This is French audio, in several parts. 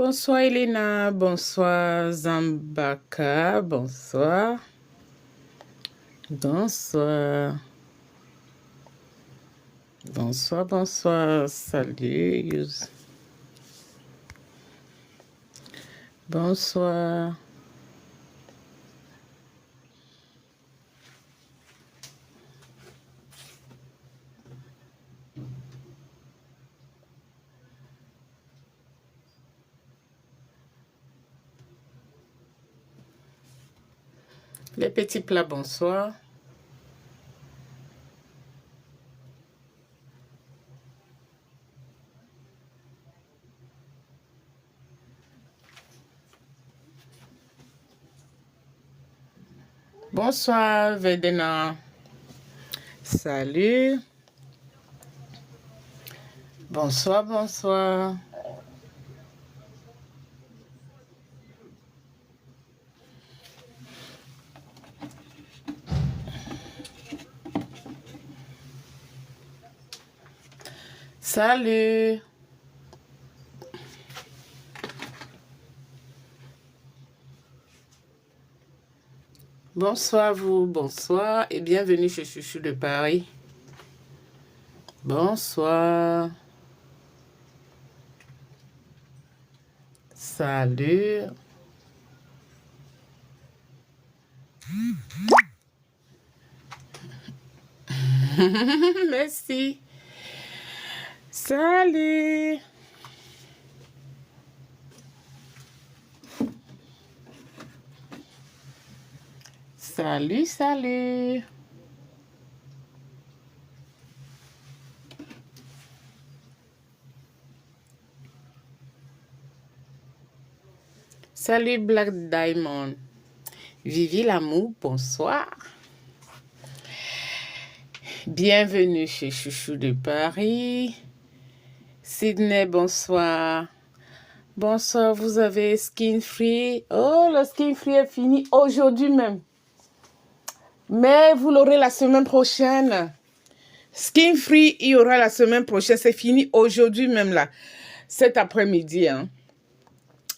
Bonsoir Elena, bonsoir Zambaka, bonsoir. Bonsoir. Bonsoir, bonsoir. Salut. Bonsoir. Les petits plats, bonsoir. Bonsoir, Vedena. Salut. Bonsoir, bonsoir. Salut. Bonsoir vous, bonsoir et bienvenue chez Chouchou de Paris. Bonsoir. Salut. Merci. Salut. Salut, salut. Salut Black Diamond. Vivi l'amour, bonsoir. Bienvenue chez Chouchou de Paris. Sydney, bonsoir. Bonsoir, vous avez Skin Free. Oh, le Skin Free est fini aujourd'hui même. Mais vous l'aurez la semaine prochaine. Skin Free, il y aura la semaine prochaine. C'est fini aujourd'hui même là. Cet après-midi. Hein.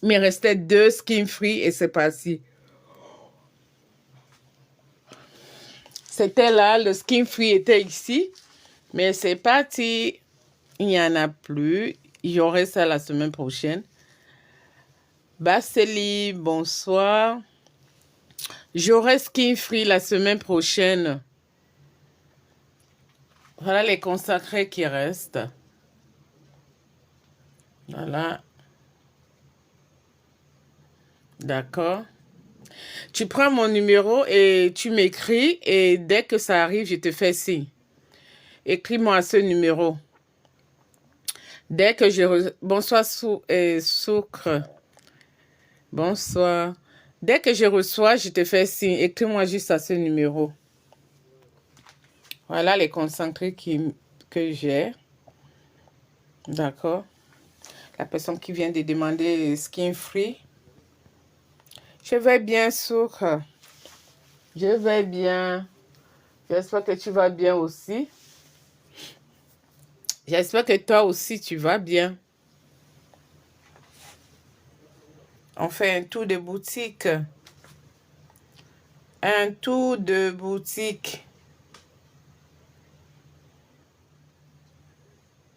Il me restait 2 Skin Free et c'est parti. C'était là, le Skin Free était ici. Mais c'est parti. Il n'y en a plus. Il y aurait ça la semaine prochaine. Basseli, bonsoir. J'aurai Skin Free la semaine prochaine. Voilà les consacrés qui restent. Voilà. D'accord. Tu prends mon numéro et tu m'écris et dès que ça arrive, je te fais signe. Écris-moi à ce numéro. Dès que je... Bonsoir, Soukre. Bonsoir. Dès que je reçois, je te fais signe. Écris-moi juste à ce numéro. Voilà les concentrés que j'ai. D'accord. La personne qui vient de demander Skin Free. Je vais bien, Soukre. Je vais bien. J'espère que tu vas bien aussi. J'espère que toi aussi, tu vas bien. On fait un tour de boutique. Un tour de boutique.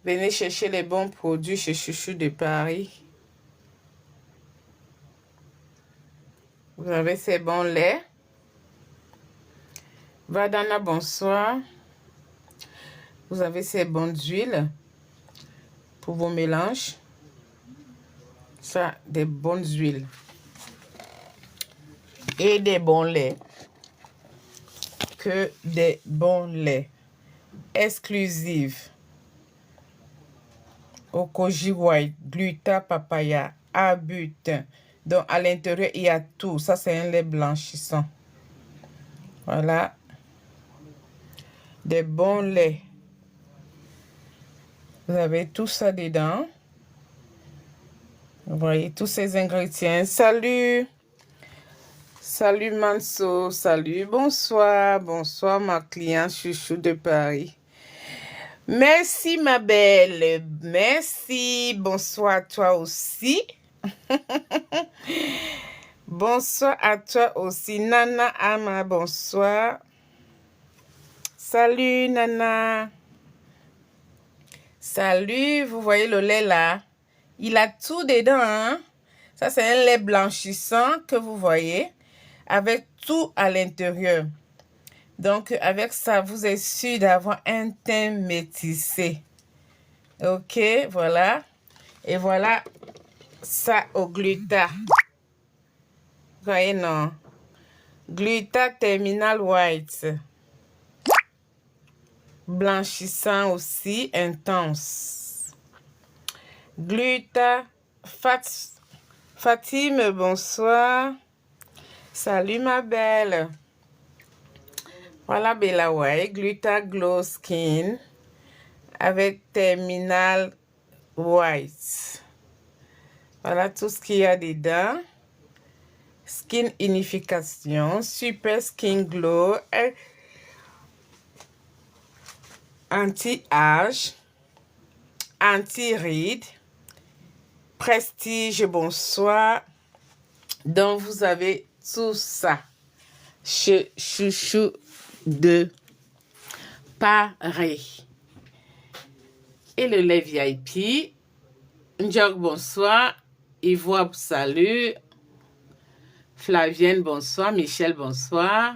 Venez chercher les bons produits chez Chouchou de Paris. Vous avez ces bons laits. Vadana, bonsoir. Vous avez ces bonnes huiles pour vos mélanges. Ça, des bonnes huiles. Et des bons laits. Que des bons laits. Exclusifs. Okoji White, Gluta Papaya, Abut. Donc, à l'intérieur, il y a tout. Ça, c'est un lait blanchissant. Voilà. Des bons laits. Vous avez tout ça dedans. Vous voyez tous ces ingrédients. Salut. Salut Manso. Salut. Bonsoir. Bonsoir ma cliente Chouchou de Paris. Merci ma belle. Merci. Bonsoir à toi aussi. Bonsoir à toi aussi, Nana Ama, bonsoir. Salut, Nana. Salut, vous voyez le lait là? Il a tout dedans, hein? Ça, c'est un lait blanchissant que vous voyez, avec tout à l'intérieur. Donc, avec ça, vous êtes sûr d'avoir un teint métissé. Ok, voilà. Et voilà ça au gluta. Vous voyez, non? Gluta Terminal White. Blanchissant aussi, intense. Gluta Fatime, bonsoir. Salut ma belle. Voilà Bella White, Gluta Glow Skin avec Terminal White. Voilà tout ce qu'il y a dedans. Skin Unification, Super Skin Glow, anti-âge, anti-rides, Prestige, bonsoir. Donc, vous avez tout ça chez Chouchou de Paris. Et le lait VIP, Njok, bonsoir. Ivoire, salut. Flavienne, bonsoir. Michel, bonsoir.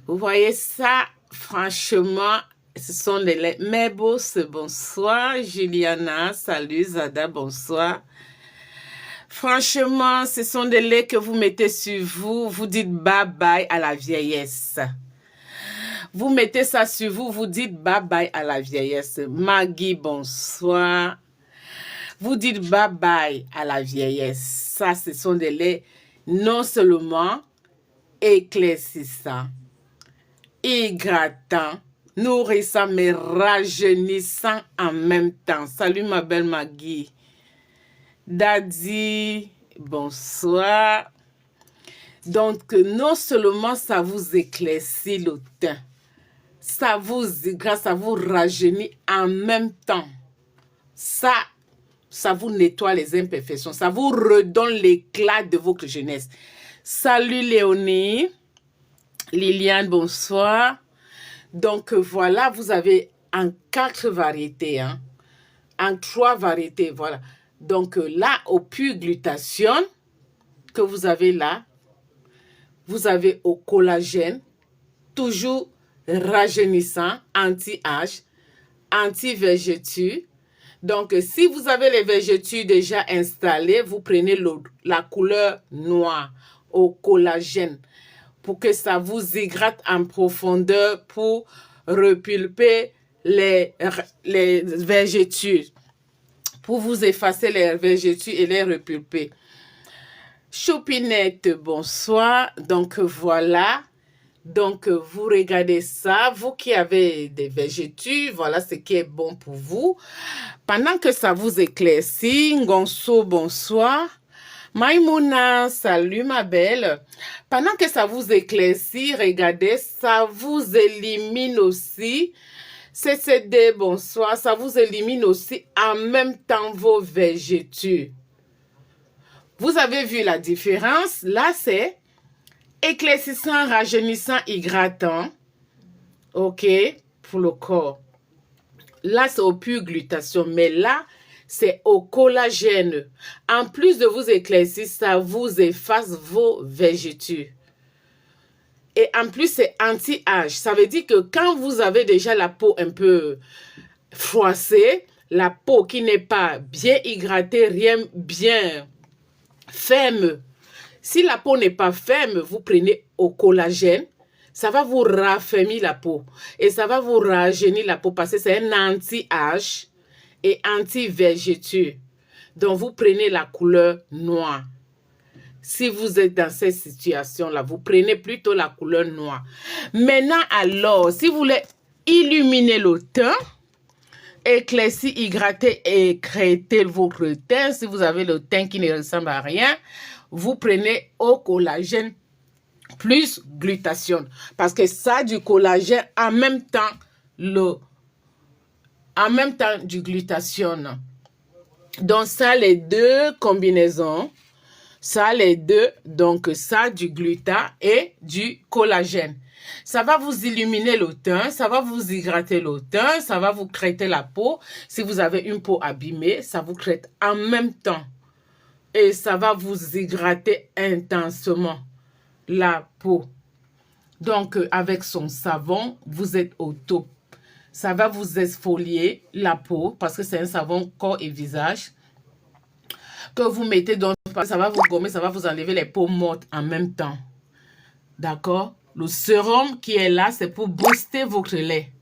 Vous voyez ça, franchement, ce sont des laits Mebos, bonsoir. Juliana, salut. Zada, bonsoir. Franchement, ce sont des laits que vous mettez sur vous. Vous dites bye-bye à la vieillesse. Vous mettez ça sur vous, vous dites bye-bye à la vieillesse. Maggie, bonsoir. Vous dites bye-bye à la vieillesse. Ça, ce sont des laits non seulement éclaircissants, hydratant, nourrissant, mais rajeunissant en même temps. Salut ma belle Maggie. Daddy, bonsoir. Donc, non seulement ça vous éclaircit le teint, ça vous rajeunit en même temps. Ça vous nettoie les imperfections, ça vous redonne l'éclat de votre jeunesse. Salut Léonie. Liliane, bonsoir. Donc voilà, vous avez en 4 variétés, hein, en 3 variétés, voilà. Donc là, au pur glutathione que vous avez là, vous avez au collagène, toujours rajeunissant, anti-âge, anti-vergeture. Donc si vous avez les vergetures déjà installées, vous prenez la couleur noire au collagène, pour que ça vous hydrate en profondeur pour repulper les vergetures, pour vous effacer les vergetures et les repulper. Choupinette, bonsoir. Donc voilà. Donc vous regardez ça, vous qui avez des vergetures, voilà ce qui est bon pour vous. Pendant que ça vous éclaircit, Ngonso, bonsoir. Maïmouna, salut ma belle. Pendant que ça vous éclaircit, regardez, ça vous élimine aussi. CCD, bonsoir. Ça vous élimine aussi en même temps vos vergetures. Vous avez vu la différence? Là, c'est éclaircissant, rajeunissant, hydratant. OK, pour le corps. Là, c'est au pur glutathione. Mais là, c'est au collagène. En plus de vous éclaircir, ça vous efface vos vergetures. Et en plus, c'est anti-âge. Ça veut dire que quand vous avez déjà la peau un peu froissée, la peau qui n'est pas bien hydratée, rien bien ferme. Si la peau n'est pas ferme, vous prenez au collagène. Ça va vous raffermir la peau. Et ça va vous rajeunir la peau parce que c'est un anti-âge et anti-vergeture. Donc, vous prenez la couleur noire. Si vous êtes dans cette situation-là, vous prenez plutôt la couleur noire. Maintenant, alors, si vous voulez illuminer le teint, éclaircir, hydrater et créer votre teint, si vous avez le teint qui ne ressemble à rien, vous prenez au collagène plus glutathione. Parce que ça a du collagène en même temps du glutathione. Donc, ça, les deux combinaisons. Ça, les deux, donc ça, du gluta et du collagène. Ça va vous illuminer le teint, ça va vous hydrater le teint, ça va vous traiter la peau. Si vous avez une peau abîmée, ça vous traite en même temps. Et ça va vous hydrater intensément la peau. Donc, avec son savon, vous êtes au top. Ça va vous exfolier la peau parce que c'est un savon corps et visage que vous mettez dans, ça va vous gommer, ça va vous enlever les peaux mortes en même temps. D'accord? Le sérum qui est là, c'est pour booster votre lait.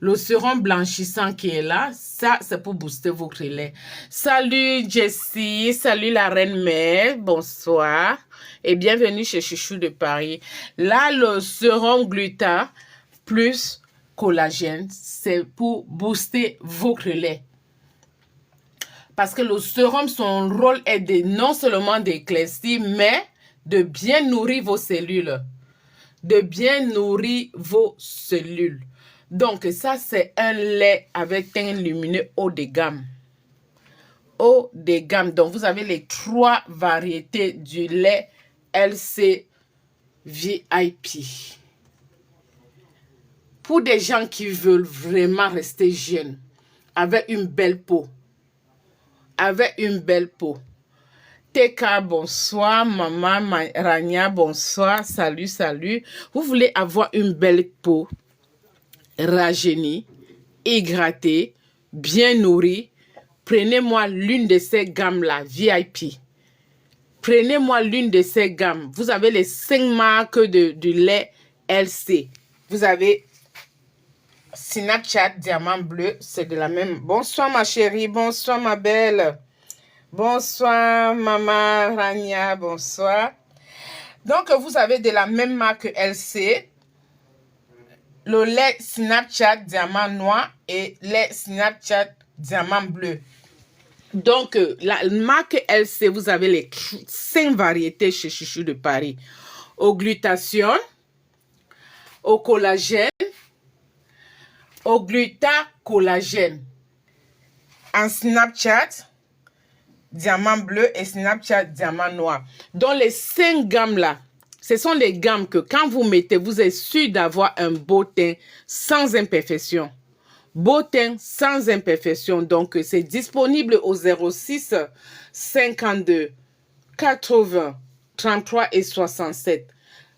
Le sérum blanchissant qui est là, ça, c'est pour booster votre lait. Salut Jessie, salut la reine mère, bonsoir. Et bienvenue chez Chouchou de Paris. Là, le sérum gluta plus collagène, c'est pour booster votre lait. Parce que le sérum, son rôle est de non seulement d'éclaircir, mais de bien nourrir vos cellules. De bien nourrir vos cellules. Donc, ça, c'est un lait avec teint lumineux haut de gamme. Haut de gamme. Donc, vous avez les 3 variétés du lait LC VIP. Pour des gens qui veulent vraiment rester jeunes, avec une belle peau. Avec une belle peau. TK, bonsoir. Maman Rania, bonsoir. Salut, salut. Vous voulez avoir une belle peau, rajeunie, hydratée, bien nourrie. Prenez-moi l'une de ces gammes-là, VIP. Prenez-moi l'une de ces gammes. Vous avez les 5 marques du lait LC. Vous avez Snapchat, diamant bleu, c'est de la même. Bonsoir ma chérie, bonsoir ma belle. Bonsoir maman Rania, bonsoir. Donc vous avez de la même marque LC, le lait Snapchat diamant noir et lait Snapchat diamant bleu. Donc la marque LC, vous avez les 5 variétés chez Chouchou de Paris. Au glutathione, au collagène, au gluta-collagène, en Snapchat, diamant bleu et Snapchat, diamant noir. Dans les 5 gammes-là, ce sont les gammes que quand vous mettez, vous êtes sûr d'avoir un beau teint sans imperfection. Beau teint sans imperfection. Donc, c'est disponible au 06 52 80 33 et 67.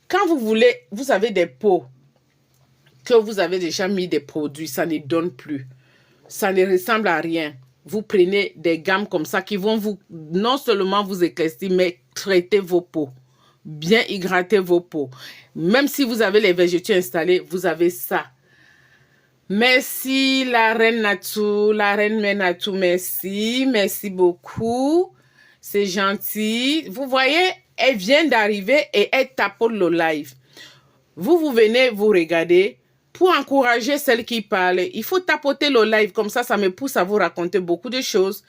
Quand vous voulez, vous avez des peaux que vous avez déjà mis des produits, ça ne donne plus. Ça ne ressemble à rien. Vous prenez des gammes comme ça qui vont vous, non seulement vous éclaircir, mais traiter vos peaux. Bien hydrater vos peaux. Même si vous avez les végétaux installés, vous avez ça. Merci la reine Natou, la reine Menatou, merci. Merci beaucoup. C'est gentil. Vous voyez, elle vient d'arriver et elle tapote le live. Vous venez vous regarder. Pour encourager celle qui parle, il faut tapoter le live. Comme ça me pousse à vous raconter beaucoup de choses.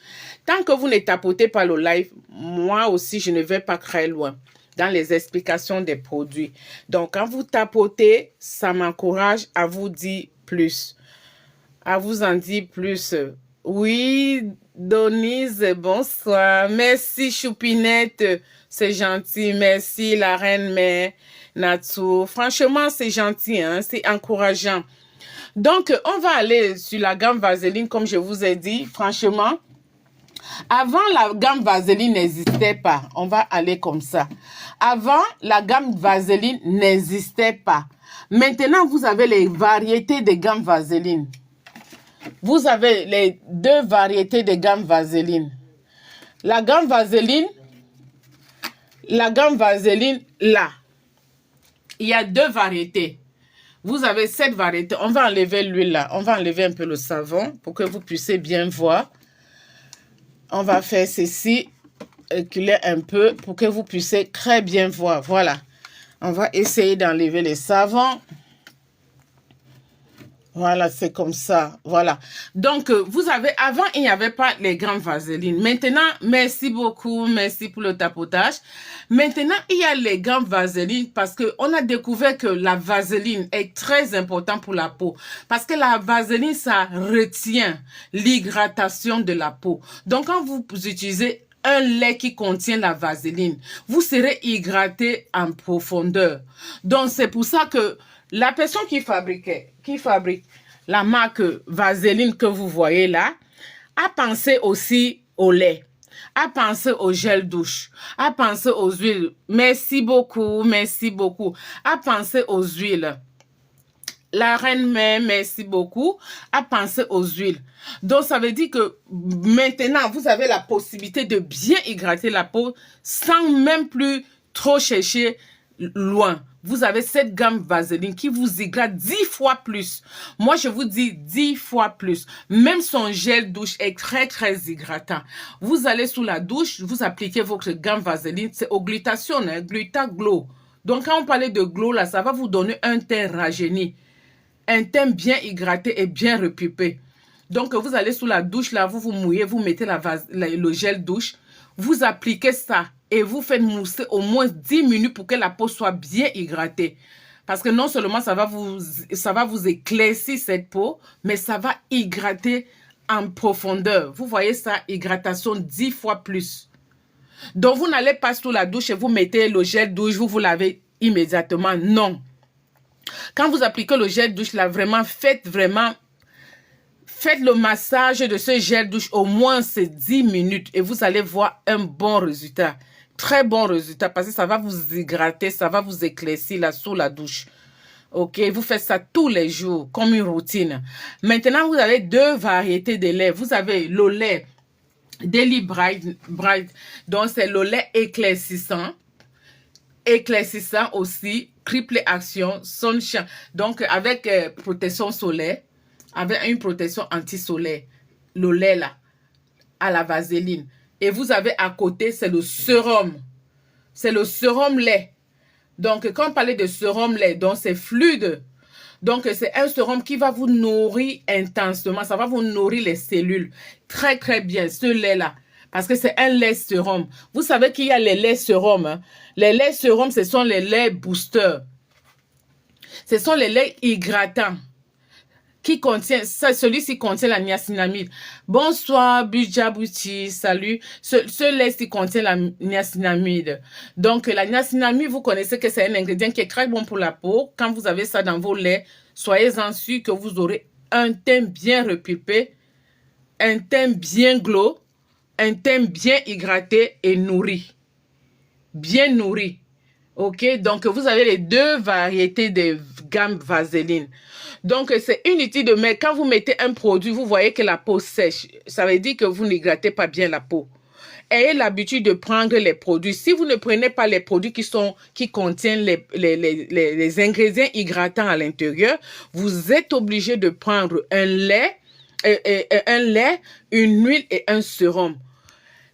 Tant que vous ne tapotez pas le live, moi aussi, je ne vais pas très loin dans les explications des produits. Donc, quand vous tapotez, ça m'encourage à vous dire plus. À vous en dire plus. Oui, Denise, bonsoir. Merci, Choupinette. C'est gentil. Merci, la reine mère. Natou. Franchement, c'est gentil, hein? C'est encourageant. Donc, on va aller sur la gamme Vaseline, comme je vous ai dit. Franchement, avant, la gamme Vaseline n'existait pas. On va aller comme ça. Avant, la gamme Vaseline n'existait pas. Maintenant, vous avez les variétés de gamme Vaseline. Vous avez les 2 variétés de gamme Vaseline. La gamme Vaseline, là. Il y a 2 variétés. Vous avez cette variété. On va enlever l'huile là. On va enlever un peu le savon pour que vous puissiez bien voir. On va faire ceci, reculer un peu pour que vous puissiez très bien voir. Voilà. On va essayer d'enlever les savons. Voilà, c'est comme ça. Voilà. Donc, vous avez, avant, il n'y avait pas les grandes vaselines. Maintenant, merci beaucoup. Merci pour le tapotage. Maintenant, il y a les grandes vaselines parce que on a découvert que la vaseline est très importante pour la peau. Parce que la vaseline, ça retient l'hydratation de la peau. Donc, quand vous utilisez un lait qui contient la vaseline, vous serez hydraté en profondeur. Donc, c'est pour ça que la personne qui fabrique la marque Vaseline que vous voyez là, a pensé aussi au lait, a pensé au gel douche, a pensé aux huiles. Merci beaucoup, a pensé aux huiles. La reine mère, merci beaucoup, a pensé aux huiles. Donc, ça veut dire que maintenant, vous avez la possibilité de bien hydrater la peau sans même plus trop chercher loin. Vous avez cette gamme Vaseline qui vous hydrate 10 fois plus. Moi, je vous dis 10 fois plus. Même son gel douche est très, très hydratant. Vous allez sous la douche, vous appliquez votre gamme Vaseline. C'est au glutathione, hein, Glutaglow. Donc, quand on parlait de glow, là, ça va vous donner un teint rajeuni. Un teint bien hydraté et bien repupé. Donc, vous allez sous la douche, là, vous vous mouillez, vous mettez le gel douche, vous appliquez ça et vous faites mousser au moins 10 minutes pour que la peau soit bien hydratée. Parce que non seulement ça va vous éclaircir cette peau, mais ça va hydrater en profondeur. Vous voyez ça, hydratation 10 fois plus. Donc, vous n'allez pas sous la douche et vous mettez le gel douche, vous lavez immédiatement. Non. Quand vous appliquez le gel douche, là, faites le massage de ce gel douche au moins ces 10 minutes et vous allez voir un bon résultat. Très bon résultat parce que ça va vous hydrater, ça va vous éclaircir là sous la douche. Ok, vous faites ça tous les jours comme une routine. Maintenant, vous avez deux variétés de lait. Vous avez le lait Daily Bright, donc c'est le lait éclaircissant aussi, triple action, sunshine, donc avec protection solaire, avec une protection anti-soleil, le lait là, à la vaseline. Et vous avez à côté, c'est le sérum lait. Donc, quand on parlait de sérum lait, donc c'est fluide. Donc, c'est un sérum qui va vous nourrir intensément. Ça va vous nourrir les cellules. Très, très bien, ce lait-là. Parce que c'est un lait sérum. Vous savez qu'il y a les laits sérum. Hein? Les laits sérum, ce sont les laits boosters. Ce sont les laits hydratants. Celui-ci contient la niacinamide. Bonsoir, Budjabouti, salut. Ce lait-ci contient la niacinamide. Donc, la niacinamide, vous connaissez que c'est un ingrédient qui est très bon pour la peau. Quand vous avez ça dans vos laits, soyez-en sûr que vous aurez un teint bien repulpé, un teint bien glow, un teint bien hydraté et nourri. Bien nourri. Ok, donc vous avez les deux variétés de gamme Vaseline. Donc, c'est inutile de mettre, quand vous mettez un produit, vous voyez que la peau sèche. Ça veut dire que vous n'hydratez pas bien la peau. Ayez l'habitude de prendre les produits. Si vous ne prenez pas les produits qui contiennent les ingrédients hydratants à l'intérieur, vous êtes obligé de prendre un lait, une huile et un sérum.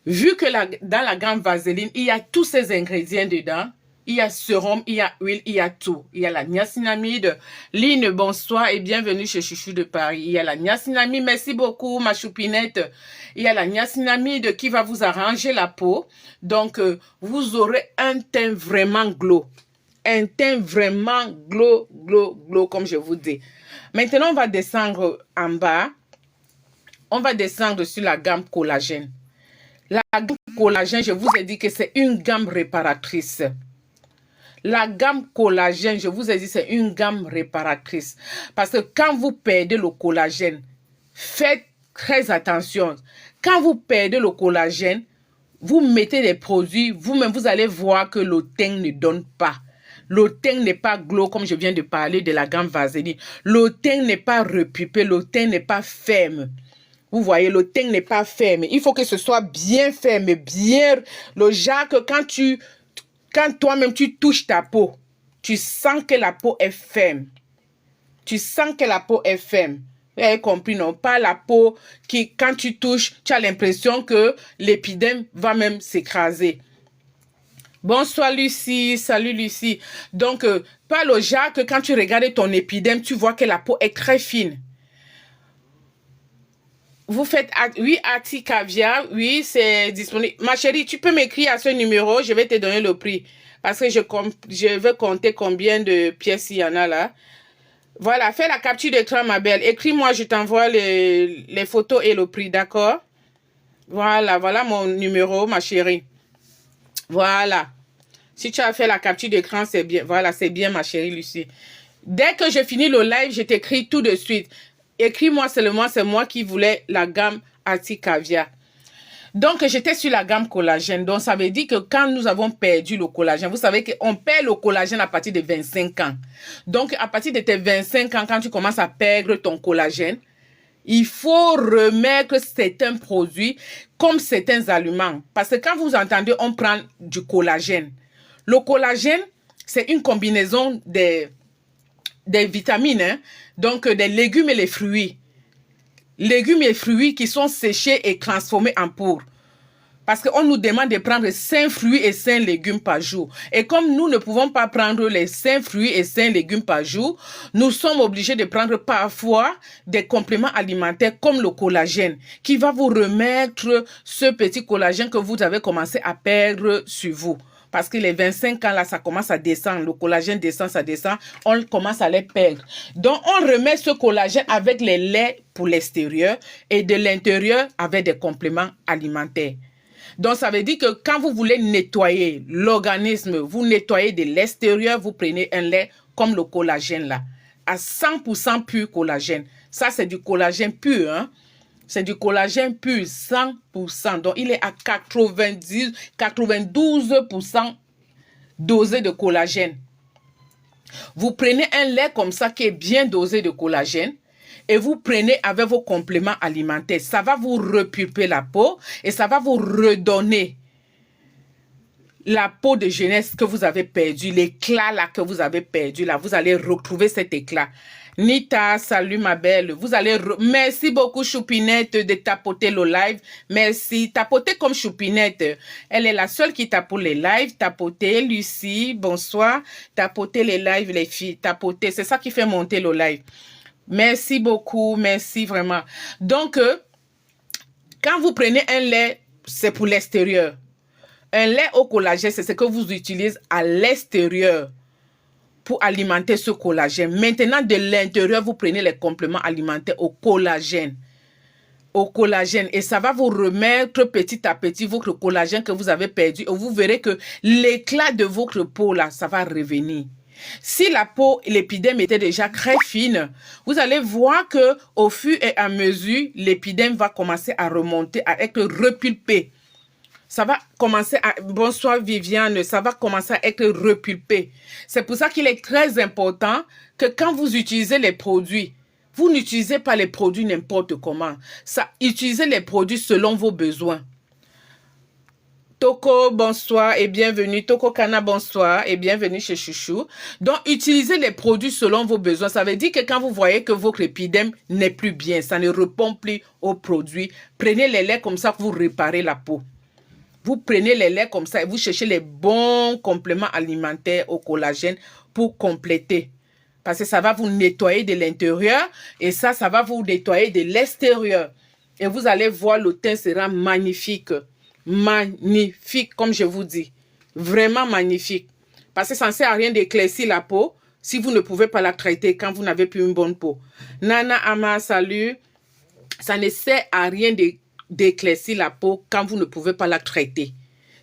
Vu que dans la gamme Vaseline, il y a tous ces ingrédients dedans, il y a sérum, il y a huile, il y a tout. Il y a la niacinamide. Line, bonsoir et bienvenue chez Chouchou de Paris. Il y a la niacinamide, merci beaucoup ma choupinette. Il y a la niacinamide qui va vous arranger la peau. Donc, vous aurez un teint vraiment glow. Un teint vraiment glow, comme je vous dis. Maintenant, on va descendre en bas. On va descendre sur la gamme collagène. La gamme collagène, je vous ai dit que c'est une gamme réparatrice. La gamme collagène, je vous ai dit, c'est une gamme réparatrice. Parce que quand vous perdez le collagène, faites très attention. Quand vous perdez le collagène, vous mettez des produits, vous-même, vous allez voir que le teint ne donne pas. Le teint n'est pas glow, comme je viens de parler de la gamme Vaseline. Le teint n'est pas repupé, le teint n'est pas ferme. Vous voyez, le teint n'est pas ferme. Il faut que ce soit bien ferme, bien... Le genre que quand toi-même tu touches ta peau, tu sens que la peau est ferme. Tu sens que la peau est ferme. Vous avez compris, non? Pas la peau qui, quand tu touches, tu as l'impression que l'épiderme va même s'écraser. Bonsoir Lucie, salut Lucie. Donc, parle au Jacques, quand tu regardes ton épiderme, tu vois que la peau est très fine. Vous faites, oui, Ati Caviar, oui, c'est disponible. Ma chérie, tu peux m'écrire à ce numéro, je vais te donner le prix. Parce que je veux compter combien de pièces il y en a là. Voilà, fais la capture d'écran, ma belle. Écris-moi, je t'envoie les photos et le prix, d'accord? Voilà, voilà mon numéro, ma chérie. Voilà. Si tu as fait la capture d'écran, c'est bien. Voilà, c'est bien, ma chérie Lucie. Dès que je finis le live, je t'écris tout de suite. Écris-moi seulement, c'est moi qui voulais la gamme Ati Caviar. Donc, j'étais sur la gamme collagène. Donc, ça veut dire que quand nous avons perdu le collagène, vous savez qu'on perd le collagène à partir de 25 ans. Donc, à partir de tes 25 ans, quand tu commences à perdre ton collagène, il faut remettre certains produits comme certains aliments. Parce que quand vous entendez, on prend du collagène. Le collagène, c'est une combinaison des vitamines, hein? Donc des légumes et les fruits. Légumes et fruits qui sont séchés et transformés en poudre. Parce qu'on nous demande de prendre 5 fruits et 5 légumes par jour. Et comme nous ne pouvons pas prendre les 5 fruits et 5 légumes par jour, nous sommes obligés de prendre parfois des compléments alimentaires comme le collagène, qui va vous remettre ce petit collagène que vous avez commencé à perdre sur vous. Parce que les 25 ans, là, ça commence à descendre. Le collagène descend, ça descend. On commence à les perdre. Donc, on remet ce collagène avec les laits pour l'extérieur et de l'intérieur avec des compléments alimentaires. Donc, ça veut dire que quand vous voulez nettoyer l'organisme, vous nettoyez de l'extérieur, vous prenez un lait comme le collagène là, à 100% pur collagène. Ça, c'est du collagène pur, hein. C'est du collagène pur, 100%. Donc, il est à 92% dosé de collagène. Vous prenez un lait comme ça qui est bien dosé de collagène et vous prenez avec vos compléments alimentaires. Ça va vous repulper la peau et ça va vous redonner la peau de jeunesse que vous avez perdu, l'éclat là que vous avez perdu là. Vous allez retrouver cet éclat. Nita, salut ma belle. Vous allez... Merci beaucoup Choupinette de tapoter le live. Merci. Tapoter comme Choupinette. Elle est la seule qui tapote les lives. Tapoter, Lucie, bonsoir. Tapoter les lives, les filles. Tapoter, c'est ça qui fait monter le live. Merci beaucoup. Merci vraiment. Donc, quand vous prenez un lait, c'est pour l'extérieur. Un lait au collagène, c'est ce que vous utilisez à l'extérieur pour alimenter ce collagène. Maintenant, de l'intérieur, vous prenez les compléments alimentaires au collagène. Au collagène. Et ça va vous remettre petit à petit votre collagène que vous avez perdu. Et vous verrez que l'éclat de votre peau, là, ça va revenir. Si la peau, l'épiderme était déjà très fine, vous allez voir que au fur et à mesure, l'épiderme va commencer à remonter, à être repulpé. Ça va commencer à... Bonsoir Viviane, ça va commencer à être repulpé. C'est pour ça qu'il est très important que quand vous utilisez les produits, vous n'utilisez pas les produits n'importe comment. Utilisez les produits selon vos besoins. Toko, bonsoir et bienvenue. Toko Kana, bonsoir et bienvenue chez Chouchou. Donc, utilisez les produits selon vos besoins. Ça veut dire que quand vous voyez que votre épiderme n'est plus bien, ça ne répond plus aux produits, prenez les laits comme ça pour vous réparer la peau. Vous prenez les laits comme ça et vous cherchez les bons compléments alimentaires au collagène pour compléter. Parce que ça va vous nettoyer de l'intérieur et ça va vous nettoyer de l'extérieur. Et vous allez voir, le teint sera magnifique. Magnifique, comme je vous dis. Vraiment magnifique. Parce que ça ne sert à rien d'éclaircir la peau si vous ne pouvez pas la traiter quand vous n'avez plus une bonne peau. Nana Ama, salut. Ça ne sert à rien d'éclaircir la peau quand vous ne pouvez pas la traiter.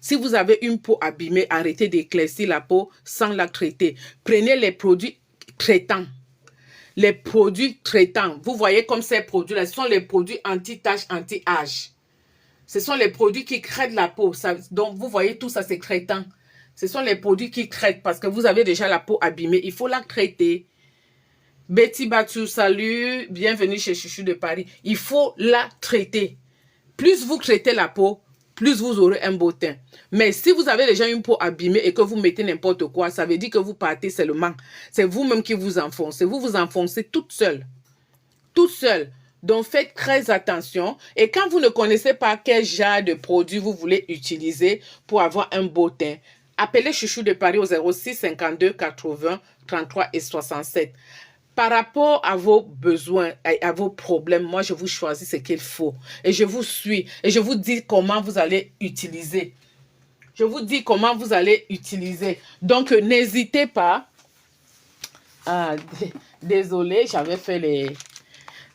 Si vous avez une peau abîmée, arrêtez d'éclaircir la peau sans la traiter. Prenez les produits traitants. Les produits traitants. Vous voyez comme ces produits-là, ce sont les produits anti-tache, anti-âge. Ce sont les produits qui traitent la peau. Donc, vous voyez, tout ça, c'est traitant. Ce sont les produits qui traitent parce que vous avez déjà la peau abîmée. Il faut la traiter. Betty Batou, salut. Bienvenue chez Chouchou de Paris. Il faut la traiter. Plus vous traitez la peau, plus vous aurez un beau teint. Mais si vous avez déjà une peau abîmée et que vous mettez n'importe quoi, ça veut dire que vous partez seulement. C'est vous-même qui vous enfoncez. Vous vous enfoncez toute seule. Toute seule. Donc, faites très attention. Et quand vous ne connaissez pas quel genre de produit vous voulez utiliser pour avoir un beau teint, appelez Chouchou de Paris au 06 52 80 33 et 67. Par rapport à vos besoins, à vos problèmes, moi, je vous choisis ce qu'il faut. Et je vous suis. Et je vous dis comment vous allez utiliser. Je vous dis comment vous allez utiliser. Donc, n'hésitez pas. Ah, désolé, j'avais fait les...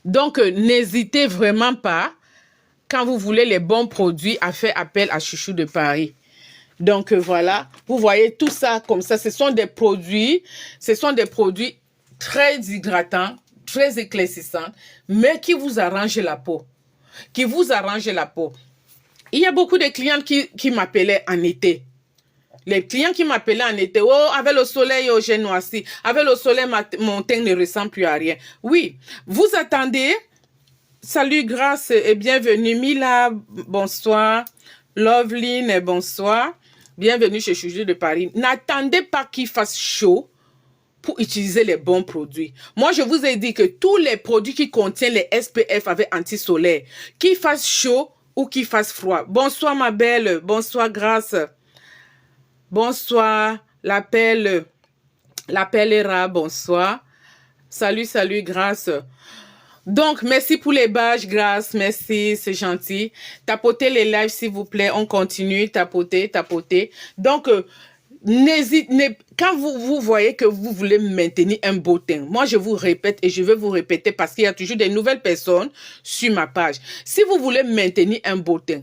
Donc, n'hésitez vraiment pas, quand vous voulez les bons produits, à faire appel à Chouchou de Paris. Donc, voilà. Vous voyez tout ça comme ça. Ce sont des produits très hydratants, très éclaircissants, mais qui vous arrangent la peau. Qui vous arrangent la peau. Il y a beaucoup de clients qui m'appelaient en été. Les clients qui m'appelaient en été, oh, avec le soleil, oh, j'ai noirci. Avec le soleil, mon teint ne ressemble plus à rien. Oui, vous attendez. Salut, grâce et bienvenue. Mila, bonsoir. Loveline, bonsoir. Bienvenue chez Chouchou de Paris. N'attendez pas qu'il fasse chaud pour utiliser les bons produits. Moi, je vous ai dit que tous les produits qui contiennent les SPF avec anti-soleil, qu'il fasse chaud ou qu'il fasse froid. Bonsoir, ma belle. Bonsoir, grâce. Bonsoir. L'appel est rare. Bonsoir. Salut, salut, grâce. Donc, merci pour les badges, grâce, merci, c'est gentil. Tapotez les lives, s'il vous plaît, on continue, tapotez. Donc, quand vous voyez que vous voulez maintenir un beau teint, moi, je vous répète et je vais vous répéter parce qu'il y a toujours des nouvelles personnes sur ma page. Si vous voulez maintenir un beau teint,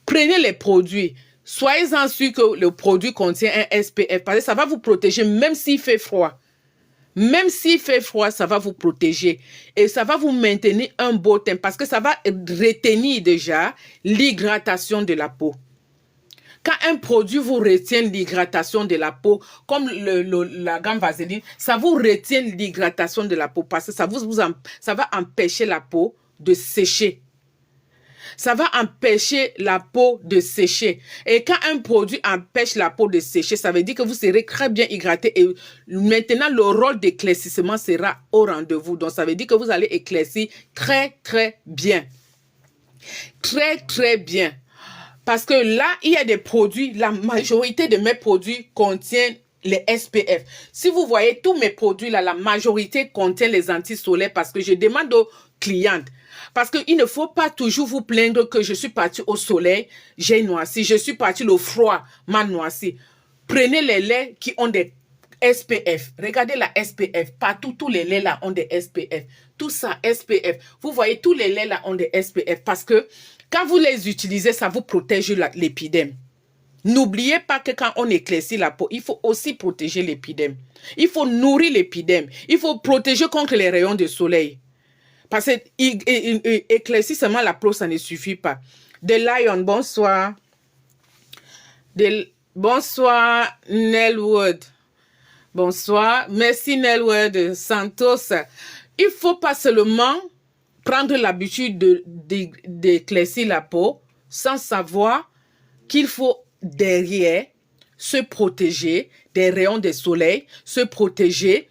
prenez les produits. Soyez-en sûr que le produit contient un SPF parce que ça va vous protéger même s'il fait froid. Même s'il fait froid, ça va vous protéger et ça va vous maintenir un beau teint parce que ça va retenir déjà l'hydratation de la peau. Quand un produit vous retient l'hydratation de la peau, comme la gamme Vaseline, ça vous retient l'hydratation de la peau parce que ça va empêcher la peau de sécher. Ça va empêcher la peau de sécher. Et quand un produit empêche la peau de sécher, ça veut dire que vous serez très bien hydraté. Et maintenant, le rôle d'éclaircissement sera au rendez-vous. Donc, ça veut dire que vous allez éclaircir très, très bien. Très, très bien. Parce que là, il y a des produits, la majorité de mes produits contiennent les SPF. Si vous voyez tous mes produits là, la majorité contient les anti-soleil parce que je demande aux clientes. Parce qu'il ne faut pas toujours vous plaindre que je suis partie au soleil, j'ai noirci. Je suis partie au froid, m'a noirci. Prenez les laits qui ont des SPF. Regardez la SPF. Partout, tous les laits là ont des SPF. Tout ça, SPF. Vous voyez, tous les laits là ont des SPF. Parce que quand vous les utilisez, ça vous protège l'épiderme. N'oubliez pas que quand on éclaircit la peau, il faut aussi protéger l'épiderme. Il faut nourrir l'épiderme. Il faut protéger contre les rayons de soleil. Parce que éclaircir seulement la peau, ça ne suffit pas. The Lion, bonsoir. Bonsoir, Nelwood. Bonsoir. Merci, Nelwood Santos. Il ne faut pas seulement prendre l'habitude d'éclaircir la peau sans savoir qu'il faut derrière se protéger des rayons de soleil, se protéger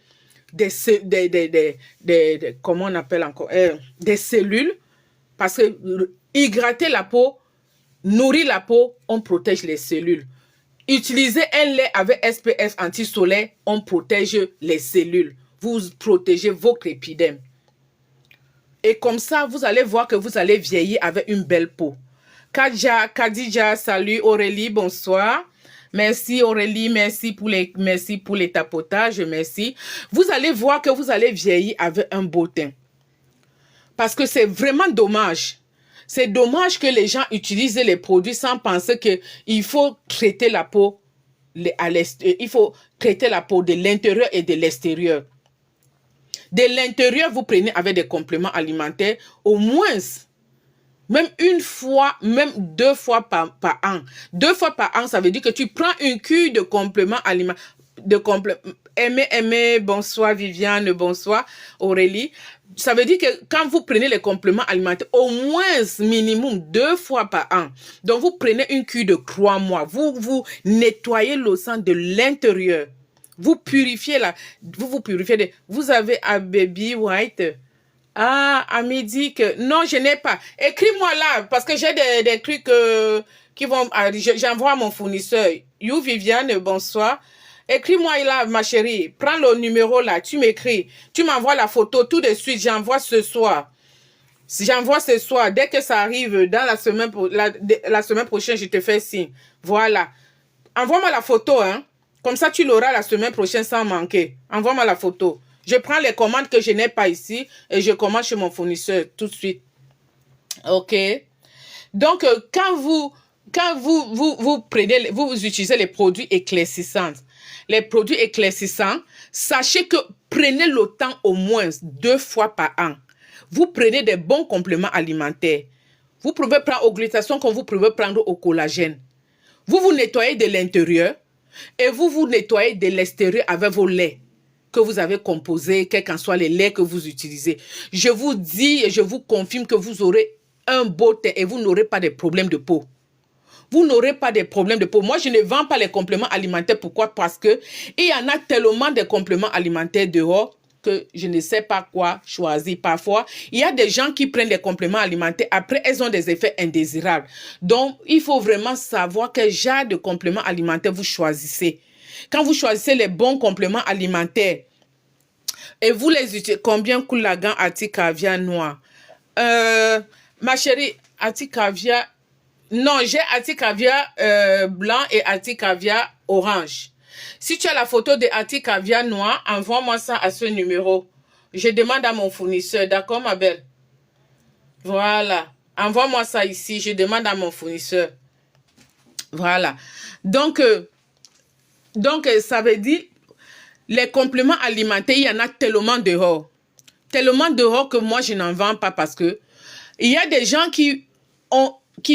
comment on appelle encore, des cellules, parce que hydrater la peau, nourrir la peau, on protège les cellules. Utiliser un lait avec SPF anti-soleil, on protège les cellules. Vous protégez votre épiderme. Et comme ça, vous allez voir que vous allez vieillir avec une belle peau. Khadija, salut. Aurélie, bonsoir. Merci Aurélie, merci pour les tapotages, merci. Vous allez voir que vous allez vieillir avec un beau teint. Parce que c'est vraiment dommage. C'est dommage que les gens utilisent les produits sans penser qu'il faut traiter la peau il faut traiter la peau de l'intérieur et de l'extérieur. De l'intérieur, vous prenez avec des compléments alimentaires au moins. Même une fois, même 2 fois par an. 2 fois par an, ça veut dire que tu prends une cure de compléments alimentaires. Aimé, bonsoir Viviane, bonsoir Aurélie. Ça veut dire que quand vous prenez les compléments alimentaires, au moins minimum 2 fois par an. Donc vous prenez une cure de 3 mois. Vous nettoyez le sang de l'intérieur. Vous purifiez vous purifiez. Vous avez un baby white. Ah, Ami dit que non, je n'ai pas. Écris-moi là, parce que j'ai des trucs qui vont... J'envoie à mon fournisseur. You, Viviane, bonsoir. Écris-moi là, ma chérie. Prends le numéro là, tu m'écris. Tu m'envoies la photo tout de suite. J'envoie ce soir. J'envoie ce soir. Dès que ça arrive dans la semaine prochaine, je te fais signe. Voilà. Envoie-moi la photo, hein. Comme ça, tu l'auras la semaine prochaine sans manquer. Envoie-moi la photo. Je prends les commandes que je n'ai pas ici et je commande chez mon fournisseur tout de suite. OK? Donc, quand vous utilisez les produits éclaircissants, sachez que prenez le temps au moins 2 fois par an. Vous prenez des bons compléments alimentaires. Vous pouvez prendre au glutathione comme vous pouvez prendre au collagène. Vous vous nettoyez de l'intérieur et vous vous nettoyez de l'extérieur avec vos laits que vous avez composés, quels qu'en soient les laits que vous utilisez. Je vous dis et je vous confirme que vous aurez un beau teint et vous n'aurez pas de problème de peau. Vous n'aurez pas de problème de peau. Moi, je ne vends pas les compléments alimentaires. Pourquoi? Parce que il y en a tellement de compléments alimentaires dehors que je ne sais pas quoi choisir. Parfois, il y a des gens qui prennent des compléments alimentaires. Après, elles ont des effets indésirables. Donc, il faut vraiment savoir quel genre de compléments alimentaires vous choisissez. Quand vous choisissez les bons compléments alimentaires et vous les utilisez, combien coûte la gamme Acti-Caviar noir? Ma chérie, Acti-Caviar, non, j'ai Acti-Caviar blanc et Acti-Caviar orange. Si tu as la photo de Acti-Caviar noir, envoie-moi ça à ce numéro. Je demande à mon fournisseur, d'accord ma belle? Voilà, envoie-moi ça ici, je demande à mon fournisseur. Voilà, donc ça veut dire, les compléments alimentaires, il y en a tellement dehors. Tellement dehors que moi, je n'en vends pas parce que il y a des gens qui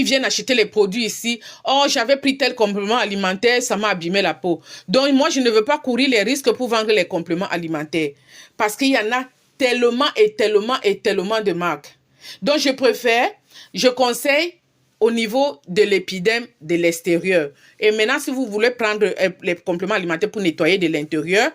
viennent acheter les produits ici. Oh, j'avais pris tel complément alimentaire, ça m'a abîmé la peau. Donc, moi, je ne veux pas courir les risques pour vendre les compléments alimentaires. Parce qu'il y en a tellement et tellement et tellement de marques. Donc, je conseille au niveau de l'épiderme de l'extérieur. Et maintenant, si vous voulez prendre les compléments alimentaires pour nettoyer de l'intérieur,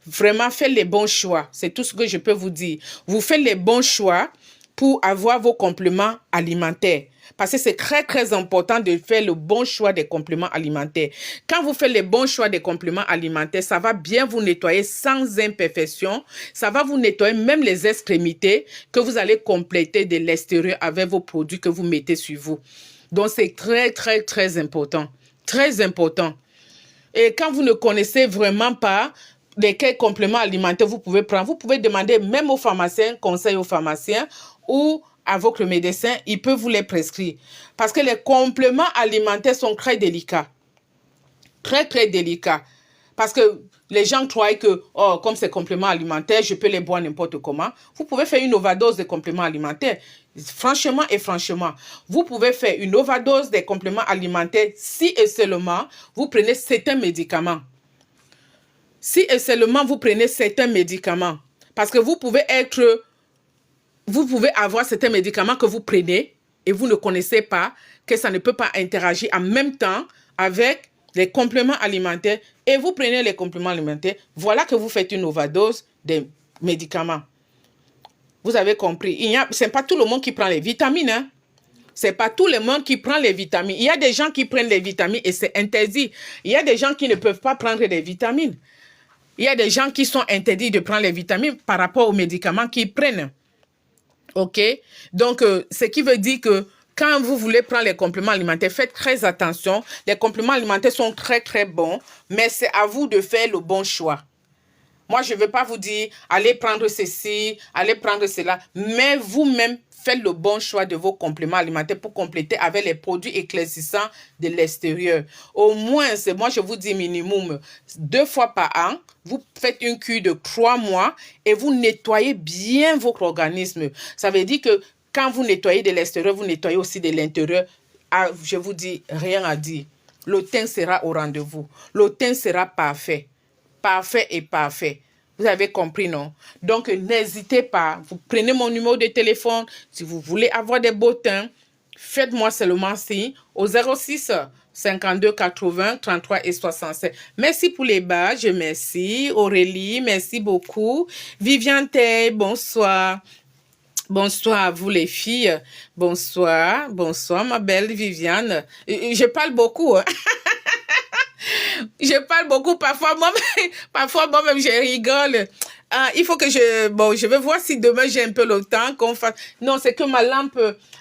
vraiment, faites les bons choix. C'est tout ce que je peux vous dire. Vous faites les bons choix pour avoir vos compléments alimentaires. Parce que c'est très, très important de faire le bon choix des compléments alimentaires. Quand vous faites les bons choix des compléments alimentaires, ça va bien vous nettoyer sans imperfection. Ça va vous nettoyer même les extrémités que vous allez compléter de l'extérieur avec vos produits que vous mettez sur vous. Donc, c'est très, très, très important. Très important. Et quand vous ne connaissez vraiment pas lesquels compléments alimentaires vous pouvez prendre, vous pouvez demander même au pharmacien, conseil au pharmacien ou à votre médecin, il peut vous les prescrire. Parce que les compléments alimentaires sont très délicats. Très, très délicats. Parce que les gens croient que, oh, comme c'est compléments alimentaires, je peux les boire n'importe comment. Vous pouvez faire une overdose de compléments alimentaires. Franchement et franchement, vous pouvez faire une overdose des compléments alimentaires si et seulement vous prenez certains médicaments. Si et seulement vous prenez certains médicaments. Parce que vous pouvez avoir certains médicaments que vous prenez et vous ne connaissez pas que ça ne peut pas interagir en même temps avec les compléments alimentaires et vous prenez les compléments alimentaires. Voilà que vous faites une overdose des médicaments. Vous avez compris. Ce n'est pas tout le monde qui prend les vitamines. Hein? Ce n'est pas tout le monde qui prend les vitamines. Il y a des gens qui prennent les vitamines et c'est interdit. Il y a des gens qui ne peuvent pas prendre des vitamines. Il y a des gens qui sont interdits de prendre les vitamines par rapport aux médicaments qu'ils prennent. OK? Donc, ce qui veut dire que quand vous voulez prendre les compléments alimentaires, faites très attention. Les compléments alimentaires sont très, très bons, mais c'est à vous de faire le bon choix. Moi, je ne vais pas vous dire, allez prendre ceci, allez prendre cela, mais vous-même, faites le bon choix de vos compléments alimentaires pour compléter avec les produits éclaircissants de l'extérieur. Au moins, moi je vous dis minimum 2 fois par an, vous faites une cure de 3 mois et vous nettoyez bien votre organisme. Ça veut dire que quand vous nettoyez de l'extérieur, vous nettoyez aussi de l'intérieur. Ah, je vous dis, rien à dire. Le teint sera au rendez-vous. Le teint sera parfait. Parfait et parfait. Vous avez compris, non? Donc, n'hésitez pas. Vous prenez mon numéro de téléphone. Si vous voulez avoir des beaux teints, faites-moi seulement signe au 06 52 80 33 et 67. Merci pour les badges. Merci. Aurélie, merci beaucoup. Viviane Tay, bonsoir. Bonsoir à vous les filles. Bonsoir, bonsoir ma belle Viviane. Je parle beaucoup, hein. Je parle beaucoup, parfois moi-même je rigole. Ah, il faut que je vais voir si demain j'ai un peu le temps qu'on fasse. Non, c'est que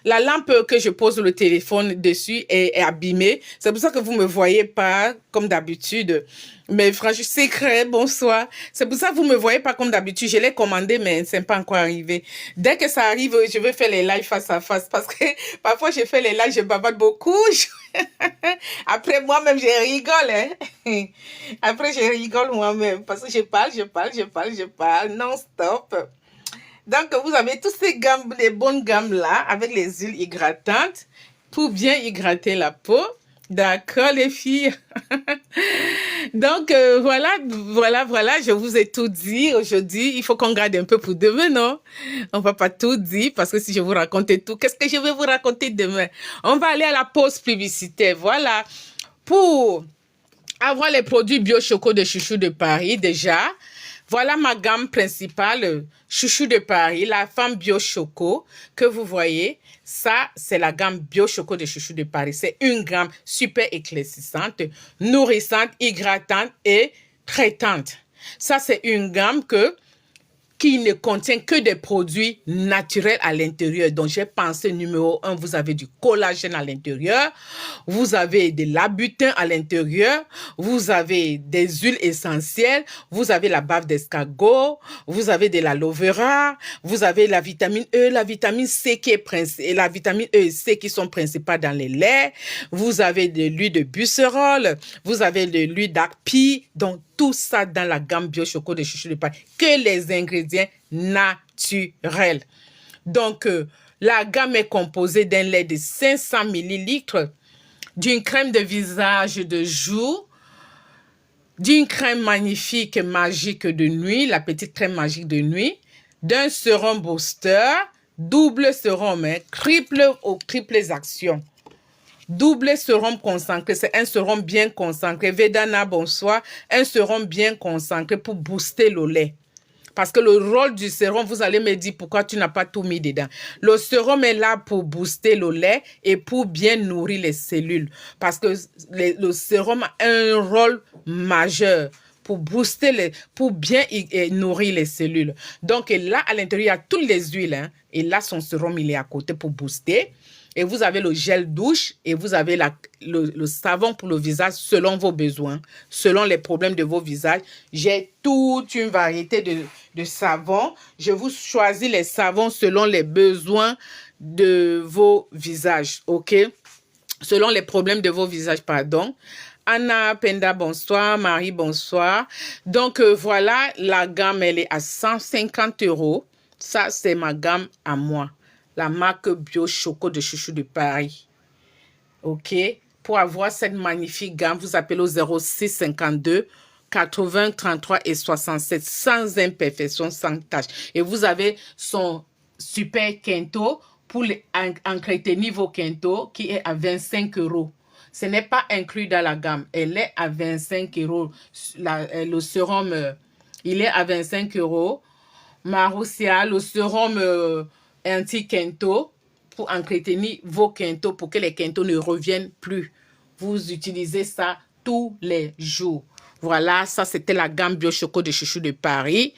la lampe que je pose le téléphone dessus est abîmée. C'est pour ça que vous me voyez pas comme d'habitude. Mais franchement, secret, bonsoir. C'est pour ça que vous me voyez pas comme d'habitude. Je l'ai commandé, mais c'est pas encore arrivé. Dès que ça arrive, je vais faire les lives face à face parce que parfois je fais les lives, je bavarde beaucoup. Après, moi-même, je rigole, hein. Après, je rigole moi-même parce que je parle non-stop. Donc, vous avez toutes ces gammes, les bonnes gammes-là, avec les huiles hydratantes pour bien hydrater la peau. D'accord, les filles. Donc, voilà, je vous ai tout dit aujourd'hui. Il faut qu'on garde un peu pour demain, non? On va pas tout dire parce que si je vous racontais tout, qu'est-ce que je vais vous raconter demain? On va aller à la pause publicitaire. Voilà. Pour avoir les produits bio choco de Chouchou de Paris, déjà, voilà ma gamme principale, Chouchou de Paris, la femme bio choco que vous voyez. Ça, c'est la gamme bio choco de Chouchou de Paris. C'est une gamme super éclaircissante, nourrissante, hydratante et traitante. Ça, c'est une gamme qui ne contient que des produits naturels à l'intérieur. Donc, j'ai pensé numéro 1, vous avez du collagène à l'intérieur, vous avez de l'abutin à l'intérieur, vous avez des huiles essentielles, vous avez la bave d'escargot, vous avez de l'aloe vera, vous avez la vitamine E, la vitamine C qui est et la vitamine E et C qui sont principales dans les laits, vous avez de l'huile de busserole, vous avez de l'huile d'arpi, donc tout ça dans la gamme bio choco de Chouchou de Paris, que les ingrédients naturels. Donc, la gamme est composée d'un lait de 500 ml, d'une crème de visage de jour, d'une crème magnifique magique de nuit, la petite crème magique de nuit, d'un sérum booster, double sérum, triples actions. Double sérum concentré, c'est un sérum bien concentré. Vedana, bonsoir. Un sérum bien concentré pour booster le lait. Parce que le rôle du sérum, vous allez me dire pourquoi tu n'as pas tout mis dedans. Le sérum est là pour booster le lait et pour bien nourrir les cellules. Parce que le sérum a un rôle majeur pour booster, pour bien nourrir les cellules. Donc là, à l'intérieur, il y a toutes les huiles. Hein, et là, son sérum, il est à côté pour booster. Et vous avez le gel douche et vous avez le savon pour le visage selon vos besoins, selon les problèmes de vos visages. J'ai toute une variété de savons. Je vous choisis les savons selon les besoins de vos visages, ok? Selon les problèmes de vos visages, pardon. Anna, Penda, bonsoir. Marie, bonsoir. Donc, voilà, la gamme, elle est à 150 €. Ça, c'est ma gamme à moi. La marque Bio Choco de Chouchou de Paris. OK? Pour avoir cette magnifique gamme, vous appelez au 06 52 80 33 et 67 sans imperfection, sans tache. Et vous avez son super Kento pour entretenir vos Kento qui est à 25 €. Ce n'est pas inclus dans la gamme. Elle est à 25 €. Le sérum, il est à 25 €. Marussia, le sérum anti-Kento pour entretenir vos Kento, pour que les Kento ne reviennent plus. Vous utilisez ça tous les jours. Voilà, ça c'était la gamme Bio Choco de Chouchou de Paris.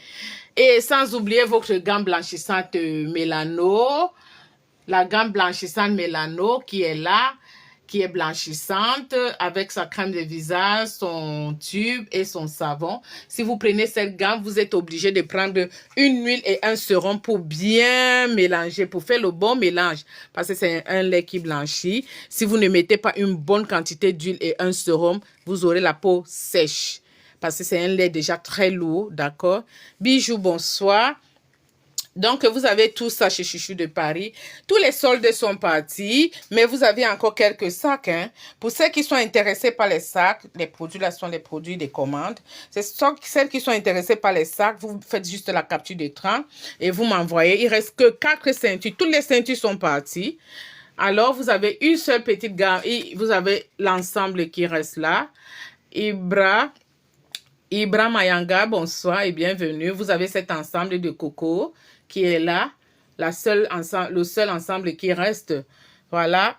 Et sans oublier votre gamme blanchissante Mélano. La gamme blanchissante Mélano qui est là, qui est blanchissante avec sa crème de visage, son tube et son savon. Si vous prenez cette gamme, vous êtes obligé de prendre une huile et un sérum pour bien mélanger, pour faire le bon mélange. Parce que c'est un lait qui blanchit. Si vous ne mettez pas une bonne quantité d'huile et un sérum, vous aurez la peau sèche. Parce que c'est un lait déjà très lourd, d'accord? Bijou, bonsoir. Donc, vous avez tout ça chez Chouchou de Paris. Tous les soldes sont partis, mais vous avez encore quelques sacs. Hein. Pour ceux qui sont intéressés par les sacs, les produits là sont les produits des commandes. C'est celles qui sont intéressées par les sacs, vous faites juste la capture d'écran et vous m'envoyez. Il reste que 4 ceintures. Toutes les ceintures sont parties. Alors, vous avez une seule petite gamme et vous avez l'ensemble qui reste là. Ibra Mayanga, bonsoir et bienvenue. Vous avez cet ensemble de coco qui est là le seul ensemble qui reste. Voilà.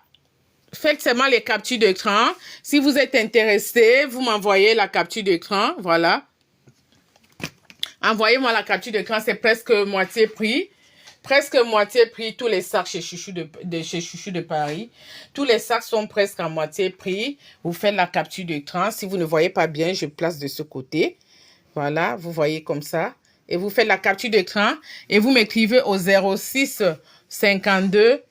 Faites seulement les captures d'écran. Si vous êtes intéressé, vous m'envoyez la capture d'écran. Voilà. Envoyez-moi la capture d'écran, c'est presque moitié prix. Presque moitié prix, tous les sacs chez Chouchou chez Chouchou de Paris. Tous les sacs sont presque à moitié prix. Vous faites la capture d'écran. Si vous ne voyez pas bien, je place de ce côté. Voilà, vous voyez comme ça. Et vous faites la capture d'écran et vous m'écrivez au 06 52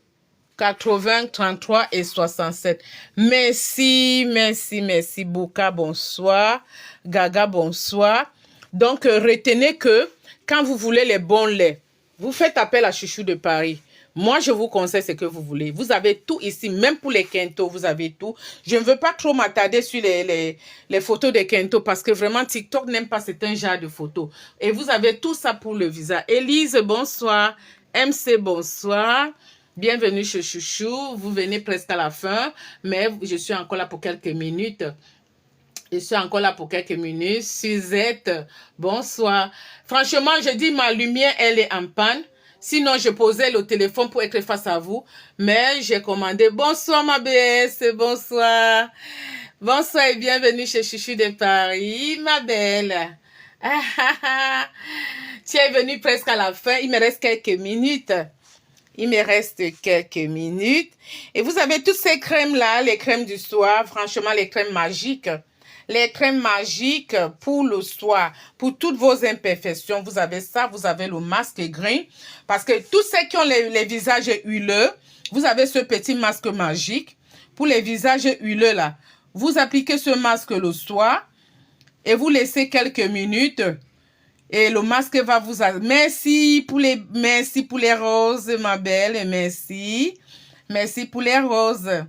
80 33 et 67. Merci, merci, merci. Bouka, bonsoir. Gaga, bonsoir. Donc, retenez que quand vous voulez les bons laits, vous faites appel à Chouchou de Paris. Moi, je vous conseille ce que vous voulez. Vous avez tout ici, même pour les Kento, vous avez tout. Je ne veux pas trop m'attarder sur les photos des Kento parce que vraiment, TikTok n'aime pas cet genre de photos. Et vous avez tout ça pour le visa. Élise, bonsoir. MC, bonsoir. Bienvenue chez Chouchou. Vous venez presque à la fin, mais je suis encore là pour quelques minutes. Je suis encore là pour quelques minutes. Suzette, bonsoir. Franchement, je dis ma lumière, elle est en panne. Sinon, je posais le téléphone pour être face à vous. Mais j'ai commandé. Bonsoir, ma BS. Bonsoir. Bonsoir et bienvenue chez Chouchou de Paris, ma belle. Tu es venue presque à la fin. Il me reste quelques minutes. Il me reste quelques minutes. Et vous avez toutes ces crèmes-là, les crèmes du soir. Franchement, les crèmes magiques. Les crèmes magiques pour le soir, pour toutes vos imperfections. Vous avez ça, vous avez le masque green. Parce que tous ceux qui ont les visages huileux, vous avez ce petit masque magique. Pour les visages huileux, là, vous appliquez ce masque le soir et vous laissez quelques minutes. Et le masque va vous... Merci pour les roses, ma belle. Merci. Merci pour les roses.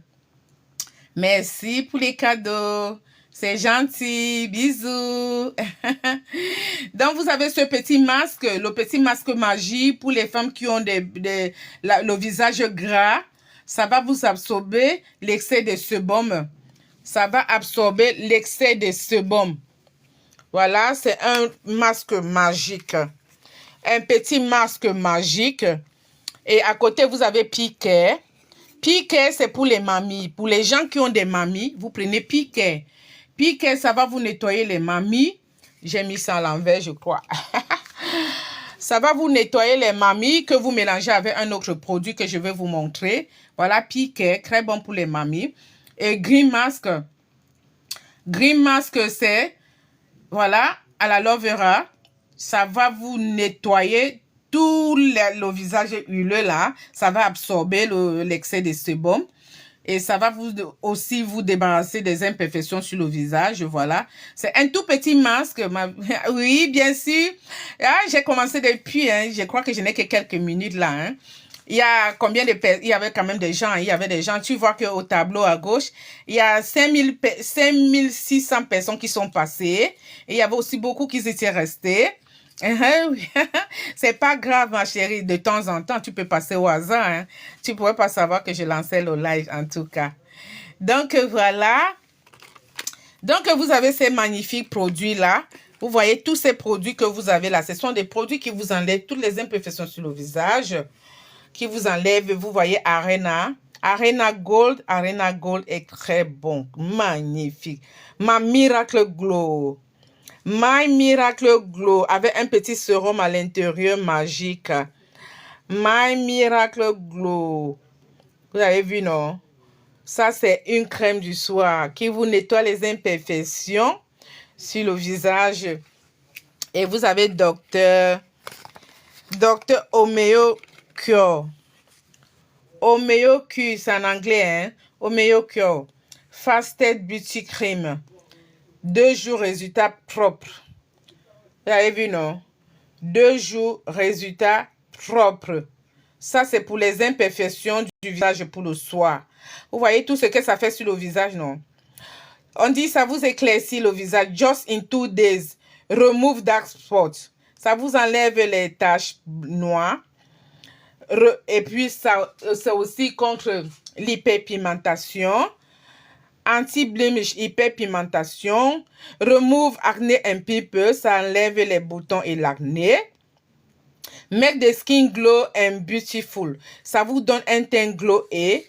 Merci pour les cadeaux. C'est gentil, bisous. Donc, vous avez ce petit masque, le petit masque magique pour les femmes qui ont le visage gras. Ça va vous absorber l'excès de sébum. Ça va absorber l'excès de sébum. Voilà, c'est un masque magique. Un petit masque magique. Et à côté, vous avez Piquet. Piquet, c'est pour les mamies. Pour les gens qui ont des mamies, vous prenez Piquet. Piquet, ça va vous nettoyer les mamies. J'ai mis ça à l'envers, je crois. Ça va vous nettoyer les mamies que vous mélangez avec un autre produit que je vais vous montrer. Voilà, Piquet, très bon pour les mamies. Et Green Mask. Green Mask, c'est, voilà, à la Aloe Vera. Ça va vous nettoyer tout le visage huileux là. Ça va absorber l'excès de sébum. Et ça va aussi vous débarrasser des imperfections sur le visage, voilà. C'est un tout petit masque. Oui, bien sûr. Ah, j'ai commencé depuis, hein. Je crois que je n'ai que quelques minutes là. Hein. Il y a combien de personnes? Il y avait quand même des gens. Il y avait des gens. Tu vois qu'au tableau à gauche, il y a 5600 personnes qui sont passées. Et il y avait aussi beaucoup qui étaient restés. C'est pas grave, ma chérie. De temps en temps, tu peux passer au hasard. Hein. Tu pourrais pas savoir que je lançais le live, en tout cas. Donc, voilà. Donc, vous avez ces magnifiques produits-là. Vous voyez tous ces produits que vous avez là. Ce sont des produits qui vous enlèvent toutes les imperfections sur le visage. Qui vous enlèvent, vous voyez, Arena. Arena Gold est très bon. Magnifique. Ma Miracle Glow. My Miracle Glow avec un petit sérum à l'intérieur magique. My Miracle Glow. Vous avez vu, non? Ça, c'est une crème du soir qui vous nettoie les imperfections sur le visage. Et vous avez Dr. Omeo Cure. Omeo Cure, c'est en anglais, hein? Omeo Cure. Fasted Beauty Cream. 2 jours, résultat propre. Vous avez vu, non? 2 jours, résultat propre. Ça, c'est pour les imperfections du visage pour le soir. Vous voyez tout ce que ça fait sur le visage, non? On dit ça vous éclaircit le visage. Just in 2 days. Remove dark spots. Ça vous enlève les taches noires. Et puis, ça, c'est aussi contre l'hyperpigmentation. Anti-blemish, hyperpigmentation. Remove acné and pimple. Ça enlève les boutons et l'acné. Make the skin glow and beautiful. Ça vous donne un teint glow et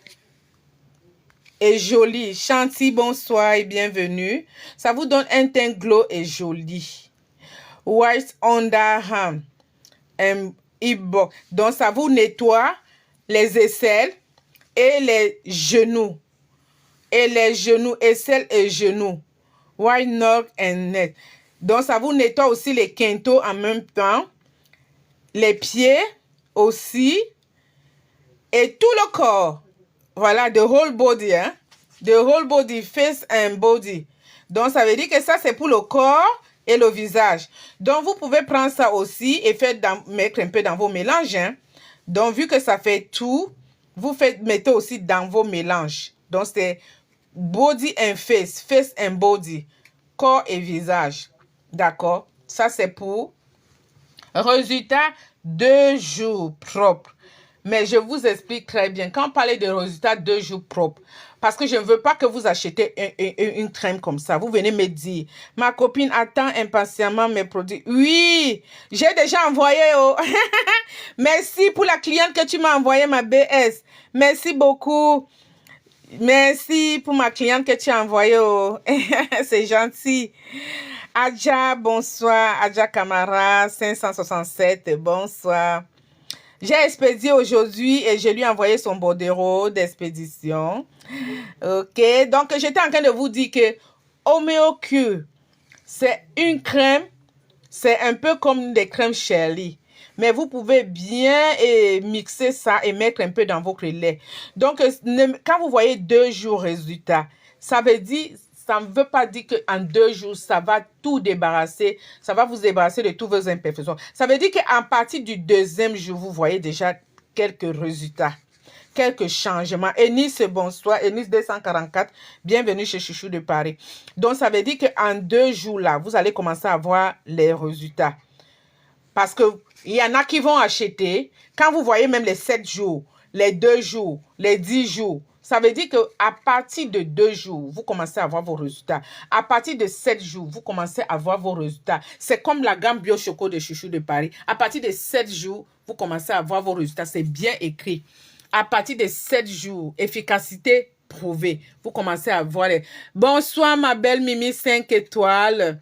joli. Chanty, bonsoir et bienvenue. Ça vous donne un teint glow et joli. White underarm. Donc, ça vous nettoie les aisselles et les genoux. Aisselles et genoux. White neck and neck. Donc, ça vous nettoie aussi les quintaux en même temps. Les pieds aussi. Et tout le corps. Voilà, the whole body, hein. The whole body, face and body. Donc, ça veut dire que ça, c'est pour le corps et le visage. Donc, vous pouvez prendre ça aussi et mettre un peu dans vos mélanges, hein. Donc, vu que ça fait tout, vous mettez aussi dans vos mélanges. Donc, c'est body and face, face and body, corps et visage. D'accord? Ça, c'est pour résultat 2 jours propres. Mais je vous explique très bien. Quand on parlait de résultats 2 jours propres, parce que je ne veux pas que vous achetez une crème comme ça. Vous venez me dire, ma copine attend impatiemment mes produits. Oui, j'ai déjà envoyé. Oh. Merci pour la cliente que tu m'as envoyé, ma BS. Merci beaucoup. Merci pour ma cliente que tu as envoyée. Oh. C'est gentil. Adja, bonsoir. Adja Camara, 567, bonsoir. J'ai expédié aujourd'hui et je lui ai envoyé son bordereau d'expédition. Ok, donc j'étais en train de vous dire que Homéocure, c'est une crème, c'est un peu comme des crèmes Shirley. Mais vous pouvez bien mixer ça et mettre un peu dans votre lait. Donc, quand vous voyez 2 jours résultat, ça veut dire... Ça ne veut pas dire qu'en 2 jours, ça va tout débarrasser. Ça va vous débarrasser de toutes vos imperfections. Ça veut dire qu'à partir du 2e jour, vous voyez déjà quelques résultats, quelques changements. Ennis, bonsoir. Ennis 244, bienvenue chez Chouchou de Paris. Donc, ça veut dire qu'en 2 jours, là, vous allez commencer à voir les résultats. Parce qu'il y en a qui vont acheter. Quand vous voyez même les 7 jours, les 2 jours, les 10 jours, ça veut dire qu'à partir de 2 jours, vous commencez à avoir vos résultats. À partir de 7 jours, vous commencez à avoir vos résultats. C'est comme la gamme Bio Choco de Chouchou de Paris. À partir de 7 jours, vous commencez à avoir vos résultats. C'est bien écrit. À partir de 7 jours, efficacité prouvée. Vous commencez à voir les... Bonsoir, ma belle Mimi 5 étoiles.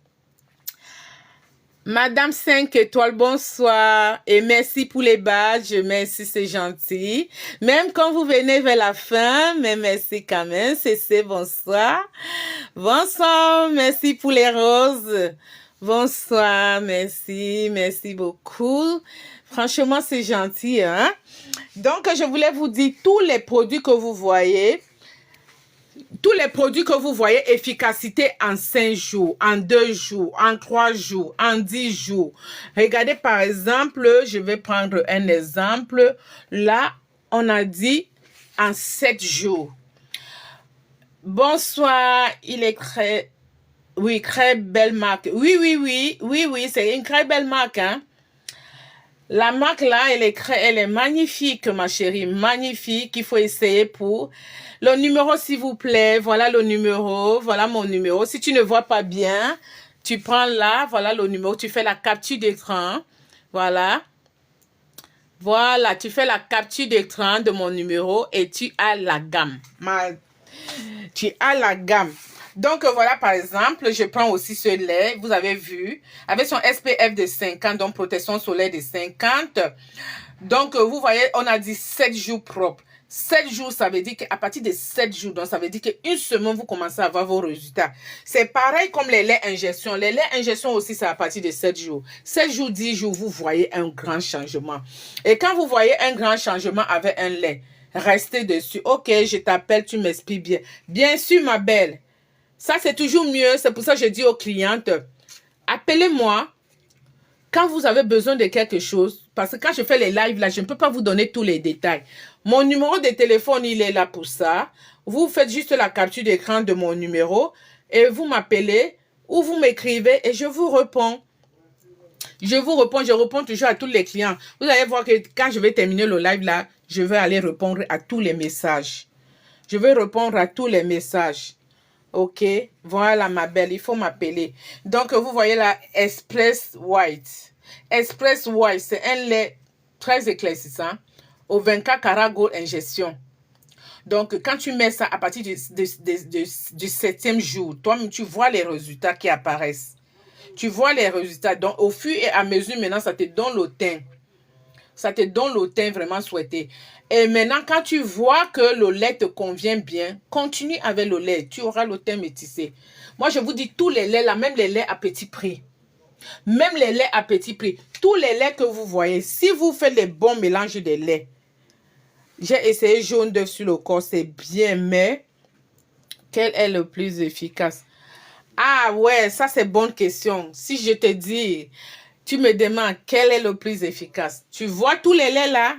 Madame 5 étoiles, bonsoir et merci pour les badges, merci, c'est gentil. Même quand vous venez vers la fin, mais merci quand même, c'est bonsoir. Bonsoir, merci pour les roses. Bonsoir, merci, merci beaucoup. Franchement, c'est gentil, hein. Donc, je voulais vous dire, tous les produits que vous voyez, efficacité en 5 jours, en 2 jours, en 3 jours, en 10 jours. Regardez par exemple, je vais prendre un exemple. Là, on a dit en 7 jours. Bonsoir, il est très... Oui, très belle marque. Oui, c'est une très belle marque, hein. La marque là, elle est magnifique, ma chérie, magnifique. Il faut essayer pour le numéro, s'il vous plaît. Voilà le numéro, voilà mon numéro. Si tu ne vois pas bien, tu prends là, voilà le numéro. Tu fais la capture d'écran, voilà. Voilà, tu fais la capture d'écran de mon numéro et tu as la gamme. Tu as la gamme. Donc, voilà, par exemple, je prends aussi ce lait, vous avez vu, avec son SPF de 50, donc protection solaire de 50. Donc, vous voyez, on a dit 7 jours propres. 7 jours, ça veut dire qu'à partir de 7 jours, donc ça veut dire qu'une semaine, vous commencez à avoir vos résultats. C'est pareil comme les laits injection. Les laits injection aussi, c'est à partir de 7 jours. 7 jours, 10 jours, vous voyez un grand changement. Et quand vous voyez un grand changement avec un lait, restez dessus. Ok, je t'appelle, tu m'expliques bien. Bien sûr, ma belle. Ça, c'est toujours mieux. C'est pour ça que je dis aux clientes, appelez-moi quand vous avez besoin de quelque chose. Parce que quand je fais les lives, là, je ne peux pas vous donner tous les détails. Mon numéro de téléphone, il est là pour ça. Vous faites juste la capture d'écran de mon numéro et vous m'appelez ou vous m'écrivez et je vous réponds. Je réponds toujours à tous les clients. Vous allez voir que quand je vais terminer le live, là, je vais aller répondre à tous les messages. Je vais répondre à tous les messages. Ok, voilà ma belle, il faut m'appeler. Donc, vous voyez là, Express White. Express White, c'est un lait très éclaircissant, au 24 carats gold ingestion. Donc, quand tu mets ça à partir du 7e jour, toi-même, tu vois les résultats qui apparaissent. Tu vois les résultats. Donc, au fur et à mesure, maintenant, ça te donne le teint. Ça te donne le teint vraiment souhaité. Et maintenant, quand tu vois que le lait te convient bien, continue avec le lait. Tu auras le teint métissé. Moi, je vous dis, tous les laits, là, même les laits à petit prix. Même les laits à petit prix. Tous les laits que vous voyez, si vous faites les bons mélanges de laits, j'ai essayé jaune d'œuf sur le corps, c'est bien, mais quel est le plus efficace? Ah ouais, ça c'est bonne question. Si je te dis, tu me demandes quel est le plus efficace. Tu vois tous les laits là?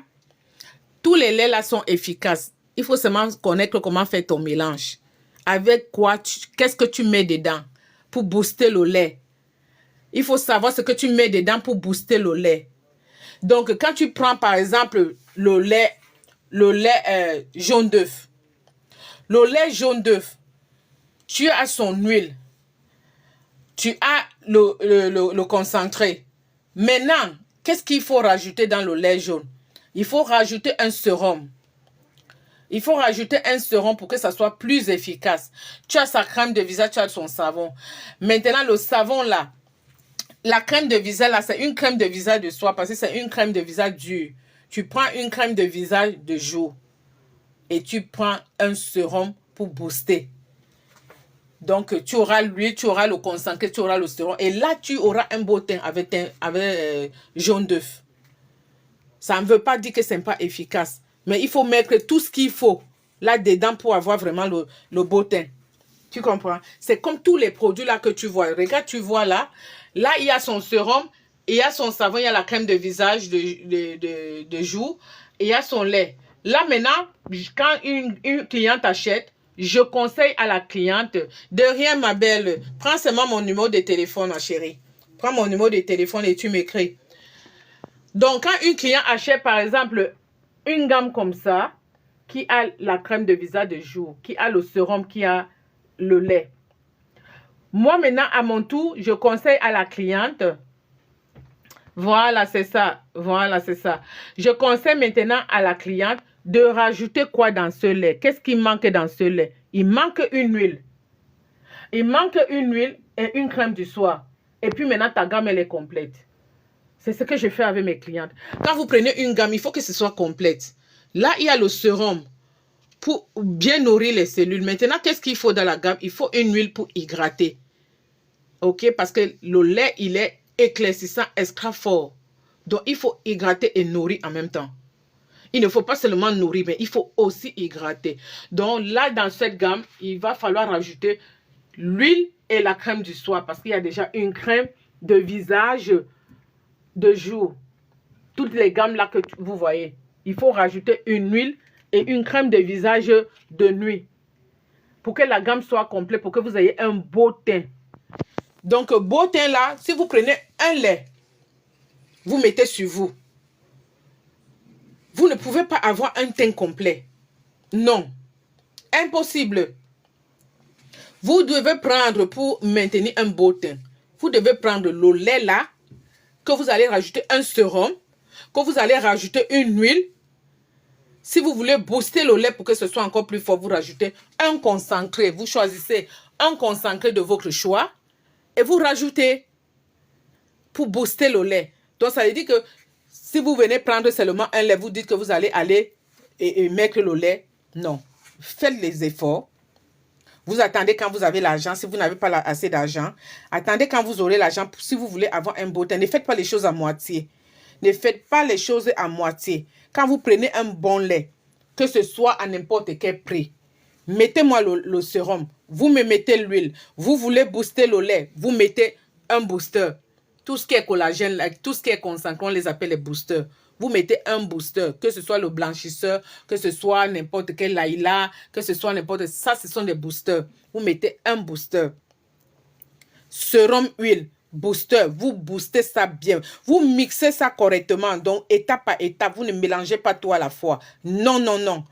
Tous les laits là sont efficaces. Il faut seulement connaître comment faire ton mélange. Avec quoi, qu'est-ce que tu mets dedans pour booster le lait. Il faut savoir ce que tu mets dedans pour booster le lait. Donc, quand tu prends par exemple le lait jaune d'œuf. Le lait jaune d'œuf, tu as son huile. Tu as le concentré. Maintenant, qu'est-ce qu'il faut rajouter dans le lait jaune? Il faut rajouter un sérum. Il faut rajouter un sérum pour que ça soit plus efficace. Tu as sa crème de visage, tu as son savon. Maintenant, le savon là, la crème de visage là, c'est une crème de visage de soie parce que c'est une crème de visage dure. Tu prends une crème de visage de jour et tu prends un sérum pour booster. Donc, tu auras l'huile, tu auras le concentré, tu auras le sérum. Et là, tu auras un beau teint avec jaune d'œuf. Ça ne veut pas dire que ce n'est pas efficace. Mais il faut mettre tout ce qu'il faut là-dedans pour avoir vraiment le beau teint. Tu comprends? C'est comme tous les produits là que tu vois. Regarde, tu vois là. Là, il y a son sérum, il y a son savon, il y a la crème de visage de jour, et il y a son lait. Là, maintenant, quand une cliente achète, je conseille à la cliente, de rien, ma belle, prends seulement mon numéro de téléphone, ma chérie. Prends mon numéro de téléphone et tu m'écris. Donc, quand une cliente achète, par exemple, une gamme comme ça, qui a la crème de visage de jour, qui a le sérum, qui a le lait. Moi, maintenant, à mon tour, je conseille à la cliente, voilà, c'est ça, voilà, c'est ça. Je conseille maintenant à la cliente de rajouter quoi dans ce lait? Qu'est-ce qui manque dans ce lait? Il manque une huile. Il manque une huile et une crème du soir. Et puis maintenant, ta gamme, elle est complète. C'est ce que je fais avec mes clientes. Quand vous prenez une gamme, il faut que ce soit complète. Là, il y a le sérum pour bien nourrir les cellules. Maintenant, qu'est-ce qu'il faut dans la gamme? Il faut une huile pour hydrater. OK? Parce que le lait, il est éclaircissant, extra fort. Donc, il faut hydrater et nourrir en même temps. Il ne faut pas seulement nourrir, mais il faut aussi hydrater. Donc, là, dans cette gamme, il va falloir rajouter l'huile et la crème du soir. Parce qu'il y a déjà une crème de visage de jour. Toutes les gammes là que vous voyez. Il faut rajouter une huile et une crème de visage de nuit. Pour que la gamme soit complète, pour que vous ayez un beau teint. Donc, beau teint là, si vous prenez un lait, vous mettez sur vous. Vous ne pouvez pas avoir un teint complet. Non. Impossible. Vous devez prendre, pour maintenir un beau teint, vous devez prendre le lait là, que vous allez rajouter un sérum, que vous allez rajouter une huile. Si vous voulez booster le lait pour que ce soit encore plus fort, vous rajoutez un concentré. Vous choisissez un concentré de votre choix et vous rajoutez pour booster le lait. Donc, ça veut dire que si vous venez prendre seulement un lait, vous dites que vous allez aller et mettre le lait. Non. Faites les efforts. Vous attendez quand vous avez l'argent. Si vous n'avez pas assez d'argent, attendez quand vous aurez l'argent. Si vous voulez avoir un beau teint, ne faites pas les choses à moitié. Ne faites pas les choses à moitié. Quand vous prenez un bon lait, que ce soit à n'importe quel prix, mettez-moi le sérum. Vous me mettez l'huile. Vous voulez booster le lait, vous mettez un booster. Tout ce qui est collagène, tout ce qui est concentré, on les appelle les boosters. Vous mettez un booster, que ce soit le blanchisseur, que ce soit n'importe quel laïla, que ce soit n'importe... Ça, ce sont des boosters. Vous mettez un booster. Sérum, huile, booster. Vous boostez ça bien. Vous mixez ça correctement. Donc, étape par étape, vous ne mélangez pas tout à la fois. Non, non, non.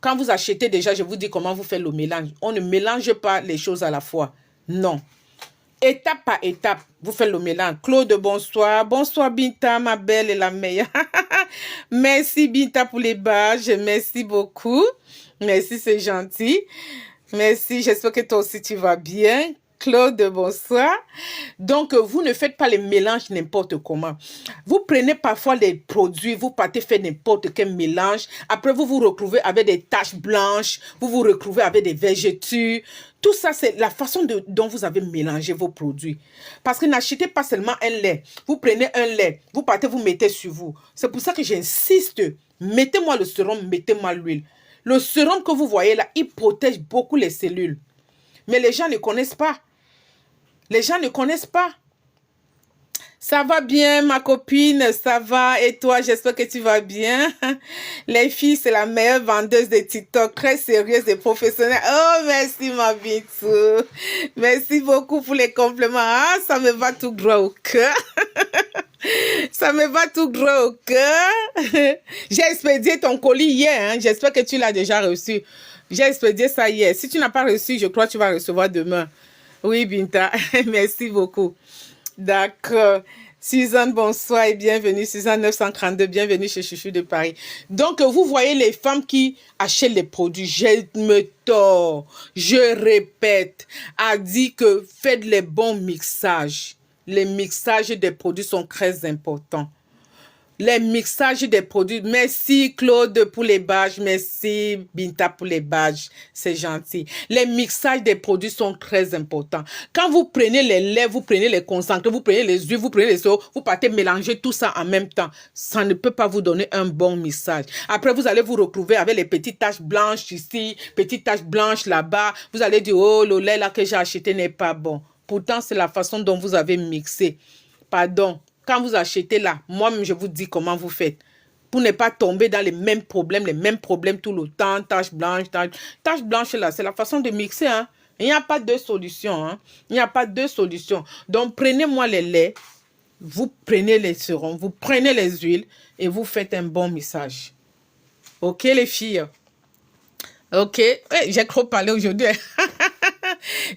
Quand vous achetez déjà, je vous dis comment vous faites le mélange. On ne mélange pas les choses à la fois. Non. Étape par étape, vous faites le mélange. Claude, bonsoir. Bonsoir, Binta, ma belle et la meilleure. Merci Binta pour les badges. Merci beaucoup. Merci, c'est gentil. Merci, j'espère que toi aussi tu vas bien. Claude, bonsoir. Donc, vous ne faites pas les mélanges n'importe comment. Vous prenez parfois les produits, vous partez faire n'importe quel mélange. Après, vous vous retrouvez avec des taches blanches, vous vous retrouvez avec des végétures. Tout ça, c'est la façon dont vous avez mélangé vos produits. Parce que n'achetez pas seulement un lait. Vous prenez un lait, vous partez, vous mettez sur vous. C'est pour ça que j'insiste. Mettez-moi le sérum, mettez-moi l'huile. Le sérum que vous voyez là, il protège beaucoup les cellules. Mais les gens ne connaissent pas. Les gens ne connaissent pas. Ça va bien, ma copine, ça va. Et toi, j'espère que tu vas bien. Les filles, c'est la meilleure vendeuse de TikTok, très sérieuse et professionnelle. Oh, merci, ma Bintou. Merci beaucoup pour les compliments. Ah, ça me va tout droit au cœur. Ça me va tout droit au cœur. J'ai expédié ton colis hier. Hein. J'espère que tu l'as déjà reçu. J'ai expédié ça hier. Si tu n'as pas reçu, je crois que tu vas recevoir demain. Oui, Binta. Merci beaucoup. D'accord. Suzanne, bonsoir et bienvenue. Suzanne 932, bienvenue chez Chouchou de Paris. Donc, vous voyez les femmes qui achètent les produits. Je me tords, je répète, a dit que faites les bons mixages. Les mixages des produits sont très importants. Les mixages des produits. Merci Claude pour les badges. Merci Binta pour les badges. C'est gentil. Les mixages des produits sont très importants. Quand vous prenez les laits, vous prenez les concentrés, vous prenez les huiles, vous prenez les eaux, vous partez mélanger tout ça en même temps. Ça ne peut pas vous donner un bon mixage. Après, vous allez vous retrouver avec les petites taches blanches ici, petites taches blanches là-bas. Vous allez dire, oh, le lait là que j'ai acheté n'est pas bon. Pourtant, c'est la façon dont vous avez mixé. Pardon. Quand vous achetez là, moi-même, je vous dis comment vous faites. Pour ne pas tomber dans les mêmes problèmes tout le temps. Tache blanche là, c'est la façon de mixer. Hein. Il n'y a pas de solution. Hein. Il n'y a pas de solution. Donc, prenez-moi les laits. Vous prenez les sérums. Vous prenez les huiles. Et vous faites un bon mixage. OK, les filles? OK. Hey, j'ai trop parlé aujourd'hui.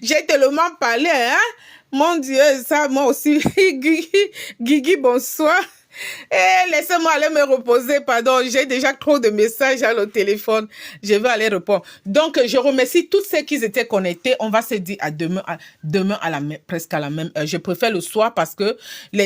J'ai tellement parlé, hein? Mon Dieu, ça, moi aussi. Guigui, bonsoir. Eh, laissez-moi aller me reposer, pardon. J'ai déjà trop de messages à le téléphone. Je vais aller répondre. Donc, je remercie tous ceux qui étaient connectés. On va se dire à demain, presque à la même heure. Je préfère le soir parce que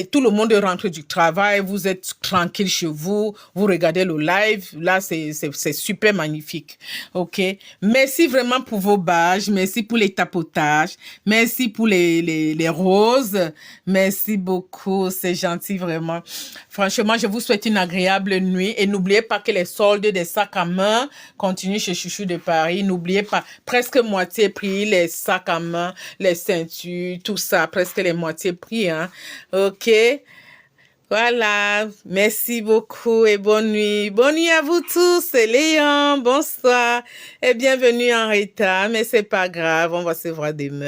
tout le monde rentre du travail. Vous êtes tranquille chez vous. Vous regardez le live. Là, c'est super magnifique. OK? Merci vraiment pour vos badges. Merci pour les tapotages. Merci pour les roses. Merci beaucoup. C'est gentil, vraiment. Franchement, je vous souhaite une agréable nuit et n'oubliez pas que les soldes des sacs à main continuent chez Chouchou de Paris. N'oubliez pas, presque moitié prix, les sacs à main, les ceintures, tout ça, presque les moitiés prix. Hein. OK? Voilà. Merci beaucoup et bonne nuit. Bonne nuit à vous tous. C'est Léon. Bonsoir et bienvenue en retard, mais c'est pas grave. On va se voir demain.